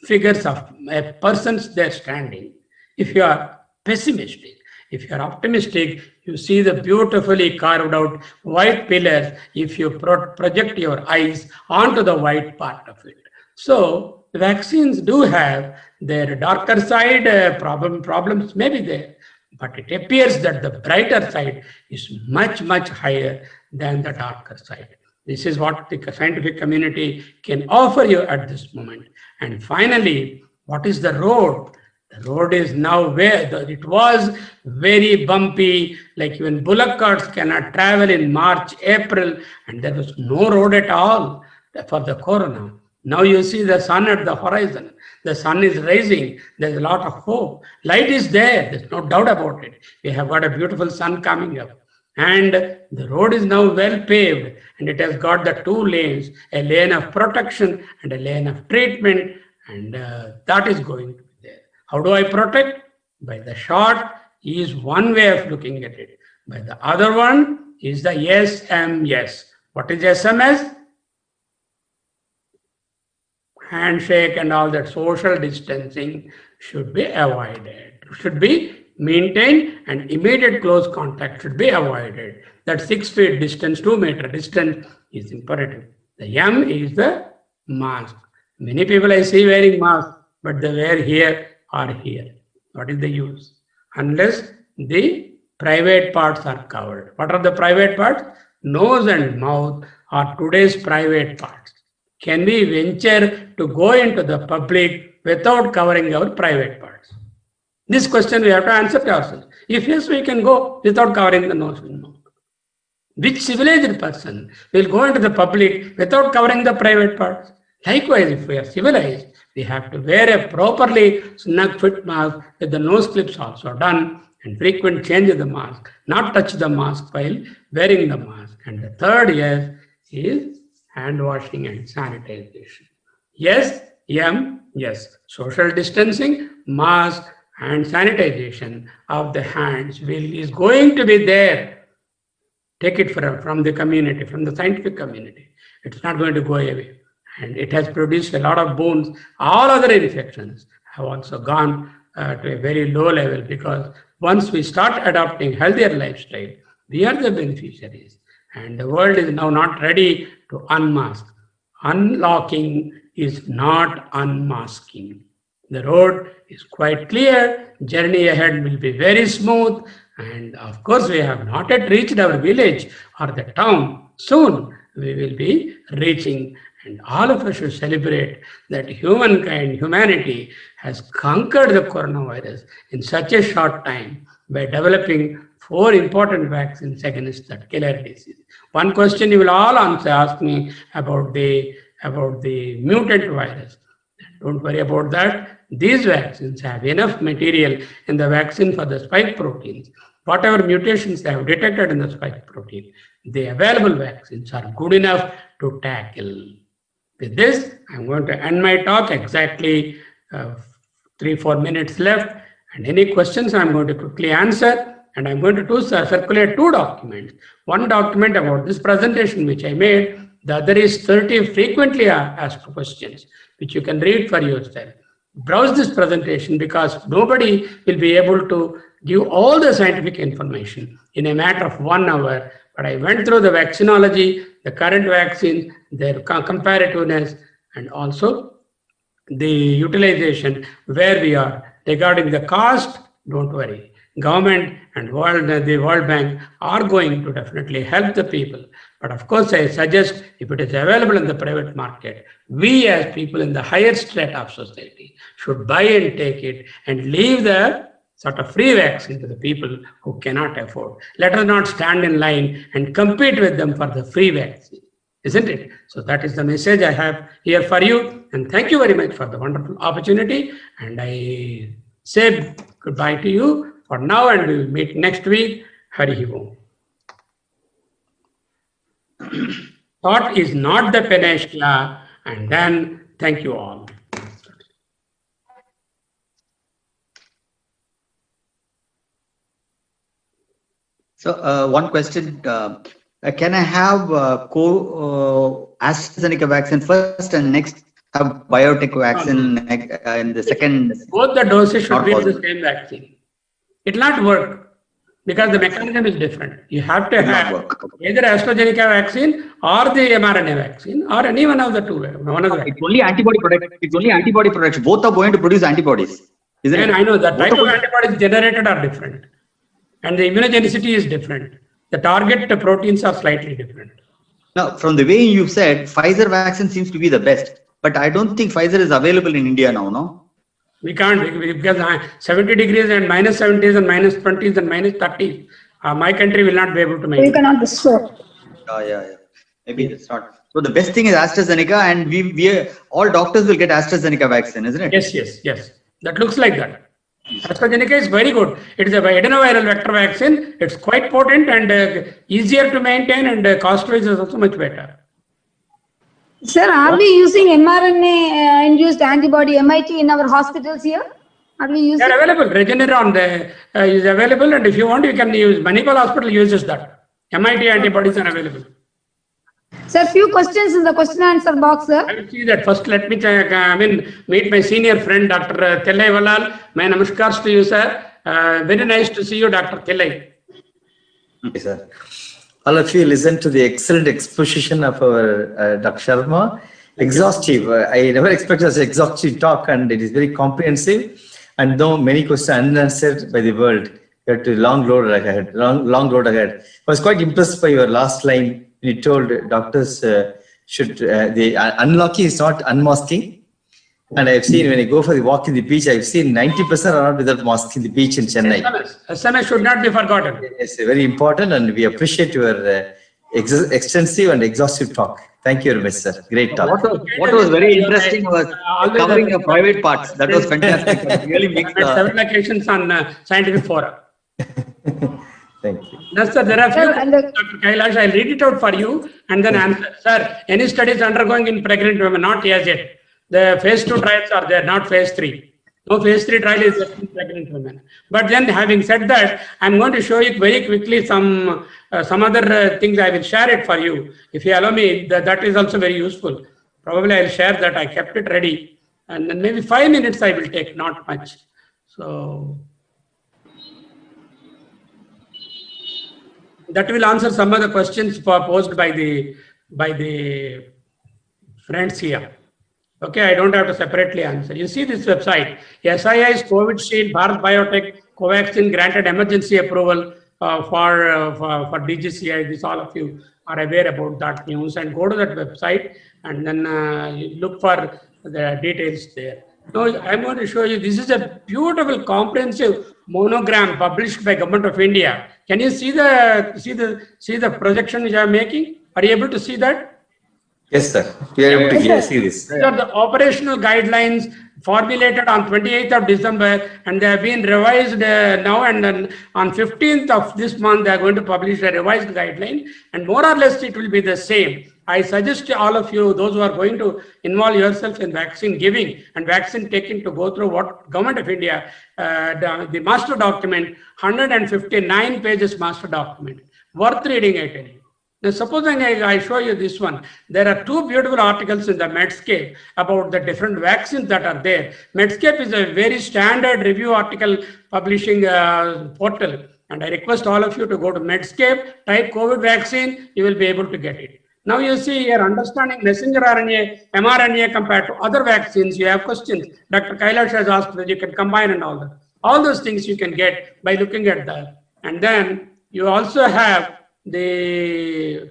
Speaker 3: figures of a person's there standing. If you are pessimistic, if you are optimistic, you see the beautifully carved out white pillars if you project your eyes onto the white part of it. So the vaccines do have their darker side, problems may be there, but it appears that the brighter side is much, much higher than the darker side. This is what the scientific community can offer you at this moment. And finally, what is the road? The road is now where it was very bumpy, like even bullock carts cannot travel in March, April, and there was no road at all for the corona. Now you see the sun at the horizon. The sun is rising. There's a lot of hope. Light is there. There's no doubt about it. We have got a beautiful sun coming up. And the road is now well paved, and it has got the 2 lanes, a lane of protection and a lane of treatment, and that is going to be there. How do I protect? By the shot is one way of looking at it. By the other one is the SMS. What is SMS? Handshake and all that social distancing should be avoided, should be maintained, and immediate close contact should be avoided. That 6 feet distance, 2 meter distance is imperative. The M is the mask. Many people I see wearing masks, but they wear here or here. What is the use? Unless the private parts are covered. What are the private parts? Nose and mouth are today's private parts. Can we venture to go into the public without covering our private parts? This question we have to answer to ourselves. If yes, we can go without covering the nose and mouth. Which civilized person will go into the public without covering the private parts? Likewise, if we are civilized, we have to wear a properly snug fit mask with the nose clips also done, and frequent change of the mask, not touch the mask while wearing the mask. And the third yes is hand washing and sanitization. Yes, yes. Social distancing, mask, and sanitization of the hands is going to be there. Take it from the community, from the scientific community. It's not going to go away. And it has produced a lot of boons. All other infections have also gone to a very low level, because once we start adopting healthier lifestyle, we are the beneficiaries. and the world is now not ready to unmask. Unlocking is not unmasking. The road is quite clear. Journey ahead will be very smooth. And of course, we have not yet reached our village or the town. Soon we will be reaching. And all of us should celebrate that humanity has conquered the coronavirus in such a short time by developing 4 important vaccines against that killer disease. One question you will all ask me about the mutant virus. Don't worry about that. These vaccines have enough material in the vaccine for the spike proteins. Whatever mutations they have detected in the spike protein, the available vaccines are good enough to tackle. With this, I'm going to end my talk. Exactly 3-4 minutes left. And any questions I'm going to quickly answer. And I'm going to circulate 2 documents. One document about this presentation which I made. The other is 30 frequently asked questions, which you can read for yourself. Browse this presentation because nobody will be able to give all the scientific information in a matter of 1 hour. But I went through the vaccinology, the current vaccines, their comparativeness, and also the utilization, where we are. Regarding the cost, don't worry. Government and the World Bank are going to definitely help the people. But of course, I suggest if it is available in the private market, we as people in the higher strata of society should buy and take it and leave the sort of free vaccine to the people who cannot afford. Let us not stand in line and compete with them for the free vaccine, isn't it? So that is the message I have here for you. And thank you very much for the wonderful opportunity. And I say goodbye to you for now, and we will meet next week. Hari Om. Thought is not the panacea. And then thank you all.
Speaker 4: So one question, can I have AstraZeneca vaccine first and next have biotech vaccine in the second?
Speaker 3: Both the doses should be the same vaccine. It will not work because the mechanism is different. You have to have either AstraZeneca vaccine or the mRNA vaccine or any one of the two.
Speaker 4: It's only antibody production. It's only antibody production. Both are going to produce antibodies, isn't it?
Speaker 3: I know the type of antibodies generated are different. And the immunogenicity is different. The target proteins are slightly different.
Speaker 4: Now, from the way you said, Pfizer vaccine seems to be the best. But I don't think Pfizer is available in India now, no?
Speaker 3: We can't because 70 degrees and minus 70s and minus 20s and minus 30s. My country will not be able to make it.
Speaker 2: You cannot restore.
Speaker 4: Yeah. Maybe it's not. So the best thing is AstraZeneca, and we all doctors will get AstraZeneca vaccine, isn't it?
Speaker 3: Yes. That looks like that. AstraZeneca is very good. It is a adenoviral vector vaccine. It's quite potent and easier to maintain, and cost-wise is also much better.
Speaker 2: Sir, are we using mRNA induced antibody MIT in our hospitals here? Are we using?
Speaker 3: They are available. Regeneron is available, and if you want, you can use. Manipal Hospital uses that. MIT antibodies are available.
Speaker 2: Sir, few questions in the question answer box, sir.
Speaker 3: I will see that. First, let me meet my senior friend, Dr. Tellai Valal. My namaskars to you, sir. Very nice to see you, Dr. Tellai.
Speaker 1: Okay, sir. All of you listen to the excellent exposition of our Dr. Sharma. Exhaustive. I never expected such exhaustive talk, and it is very comprehensive. And though many questions unanswered by the world, you have to long road ahead. I was quite impressed by your last line. You told doctors should the unlocking is not unmasking. And I've seen when I go for the walk in the beach, I've seen 90% are not without mask in the beach in Chennai.
Speaker 3: SMS should not be forgotten.
Speaker 1: It's very important, and we appreciate your extensive and exhaustive talk. Thank you very much, sir. Great talk.
Speaker 4: What was very interesting was covering your private parts. That was fantastic. It really makes
Speaker 3: several occasions on scientific forum.
Speaker 1: Thank you.
Speaker 3: No, sir, there are few Dr. Kailash. I'll read it out for you and then answer. Sir, any studies undergoing in pregnant women? Not yet. The phase 2 trials are there, not phase 3. No phase 3 trial is just in pregnant women. But then, having said that, I'm going to show you very quickly some other things. I will share it for you. If you allow me, that is also very useful. Probably I'll share that. I kept it ready. And then maybe 5 minutes I will take, not much. So... That will answer some of the questions posed by the friends here. Okay, I don't have to separately answer. You see this website, SII's COVID Shield, Bharat Biotech, Covaxin granted emergency approval for DGCI. This all of you are aware about that news, and go to that website and then you look for the details there. Now I'm going to show you. This is a beautiful, comprehensive monogram published by Government of India. Can you see the projection which I am making? Are you able to see that?
Speaker 1: Yes, sir. We are able to see this.
Speaker 3: These are the operational guidelines formulated on 28th of December, and they have been revised now, and then on 15th of this month, they are going to publish a revised guideline, and more or less it will be the same. I suggest to all of you, those who are going to involve yourself in vaccine giving and vaccine taking, to go through what Government of India, the master document, 159 pages master document, worth reading, I tell you. Now, supposing I show you this one, there are two beautiful articles in the Medscape about the different vaccines that are there. Medscape is a very standard review article publishing portal, and I request all of you to go to Medscape, type COVID vaccine, you will be able to get it. Now you see here, understanding messenger RNA, mRNA compared to other vaccines. You have questions. Dr. Kailash has asked that you can combine and all that. All those things you can get by looking at that. And then you also have the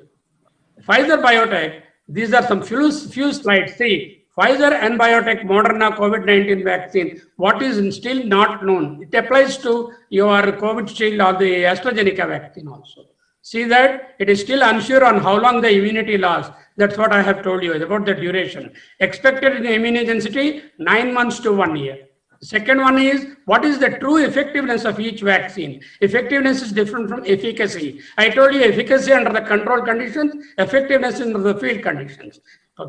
Speaker 3: Pfizer Biotech. These are some few slides. See, Pfizer and Biotech Moderna COVID-19 vaccine. What is still not known? It applies to your COVID Shield or the AstraZeneca vaccine also. See that it is still unsure on how long the immunity lasts. That's what I have told you about the duration. Expected immunogenicity 9 months to 1 year. Second one is, what is the true effectiveness of each vaccine? Effectiveness is different from efficacy. I told you efficacy under the control conditions, effectiveness under the field conditions,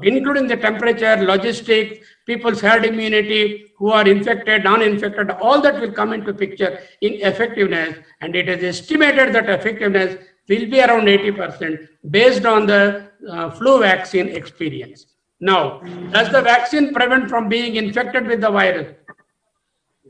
Speaker 3: including the temperature, logistics, people's herd immunity, who are infected, non-infected, all that will come into picture in effectiveness. And it is estimated that effectiveness will be around 80% based on the flu vaccine experience. Now, does the vaccine prevent from being infected with the virus?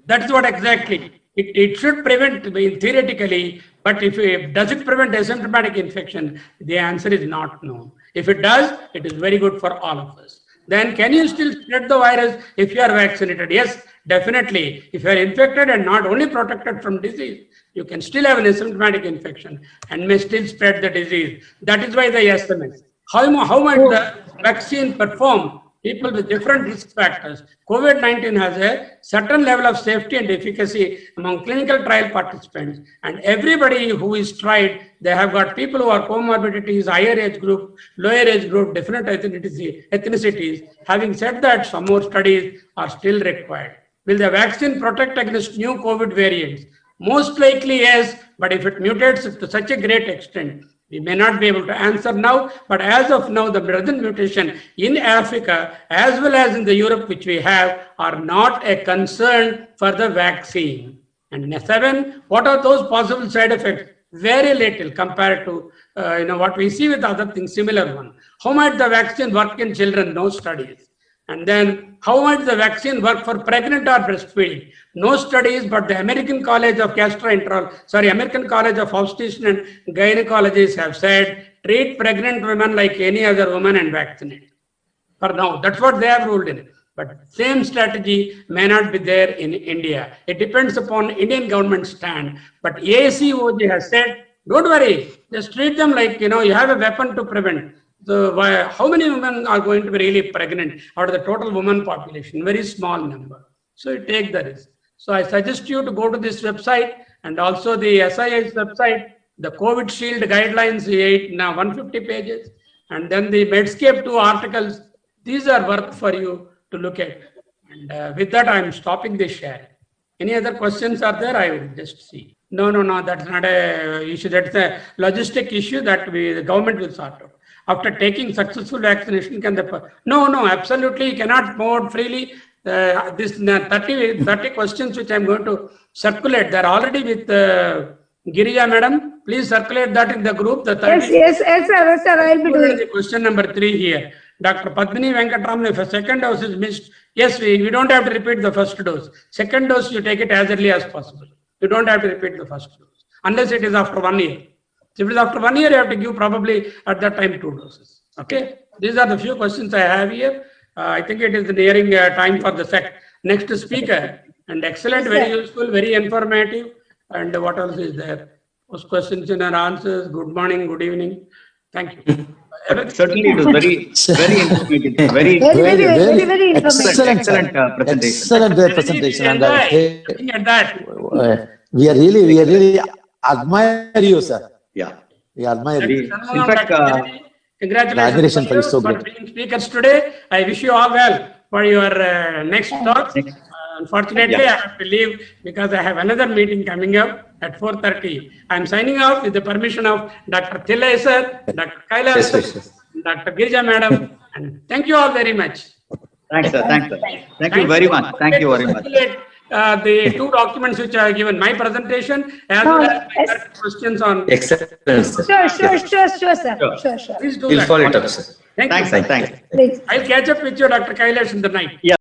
Speaker 3: That's what exactly. It should prevent theoretically, but does it prevent asymptomatic infection? The answer is not known. If it does, it is very good for all of us. Then can you still spread the virus if you are vaccinated? Yes, definitely. If you are infected and not only protected from disease, you can still have an asymptomatic infection and may still spread the disease. That is why the estimates. How might the vaccine perform? People with different risk factors. COVID-19 has a certain level of safety and efficacy among clinical trial participants, and everybody who is tried, they have got people who are comorbidities, higher age group, lower age group, different ethnicities. Having said that, some more studies are still required. Will the vaccine protect against new COVID variants? Most likely yes, but if it mutates to such a great extent, we may not be able to answer now, but as of now, the present mutation in Africa as well as in the Europe which we have are not a concern for the vaccine. And 7, what are those possible side effects? Very little compared to what we see with other things, similar one. How might the vaccine work in children? No studies. And then how might the vaccine work for pregnant or breastfeeding? No studies, but the American College of American College of Obstetricians and Gynecologists have said, treat pregnant women like any other woman and vaccinate. For now, that's what they have ruled in. But same strategy may not be there in India. It depends upon Indian government stand. But ACOG has said, don't worry, just treat them like, you have a weapon to prevent. So how many women are going to be really pregnant out of the total woman population? Very small number. So you take the risk. So I suggest you to go to this website and also the SII's website, the COVID Shield guidelines, 150 pages, and then the Medscape 2 articles. These are worth for you to look at. And with that, I'm stopping this share. Any other questions are there? I will just see. No, that's not a issue. That's a logistic issue that the government will sort out. After taking successful vaccination, no, absolutely, you cannot vote freely. This 30 questions which I'm going to circulate, they're already with Girija madam. Please circulate that in the group.
Speaker 2: Yes, sir, I'll be doing.
Speaker 3: Question number 3 here. Dr. Padmini Venkatraman, if a second dose is missed, yes, we don't have to repeat the first dose. Second dose, you take it as early as possible. You don't have to repeat the first dose, unless it is after 1 year. If it is after 1 year, you have to give probably at that time 2 doses. Okay. These are the few questions I have here. I think it is nearing time for the next speaker. And excellent, very useful, very informative. And what else is there? Most questions and answers. Good morning, good evening. Thank you.
Speaker 4: Certainly, it was very informative. Very
Speaker 2: Very informative.
Speaker 4: excellent presentation.
Speaker 5: Excellent presentation. And
Speaker 3: Looking at that.
Speaker 5: we really admire you, sir.
Speaker 4: Yeah.
Speaker 5: We admire you.
Speaker 4: In fact,
Speaker 3: Congratulations
Speaker 5: admiration for you, so
Speaker 3: for
Speaker 5: great.
Speaker 3: being speakers today. I wish you all well for your next talk. Unfortunately, I have to leave because I have another meeting coming up at 4:30. I am signing off with the permission of Dr. Thillai sir, Dr. Kailash
Speaker 1: Yes,
Speaker 3: sir,
Speaker 1: yes.
Speaker 3: Dr. Girija madam, and thank you all very much.
Speaker 4: Thanks, sir. Thanks, sir. Thank you very much. Thank you very much.
Speaker 3: The 2 documents which I have given my presentation as well as my
Speaker 2: yes.
Speaker 3: questions on.
Speaker 1: Excellent, sir.
Speaker 2: Sure, sir. Sure.
Speaker 3: Please do
Speaker 1: We'll
Speaker 3: that.
Speaker 1: follow it up, sir.
Speaker 3: Thank
Speaker 4: Thanks,
Speaker 3: you.
Speaker 4: sir. Thanks.
Speaker 2: Please.
Speaker 3: I'll catch up with you, Dr. Kailash, in the night.
Speaker 4: Yeah.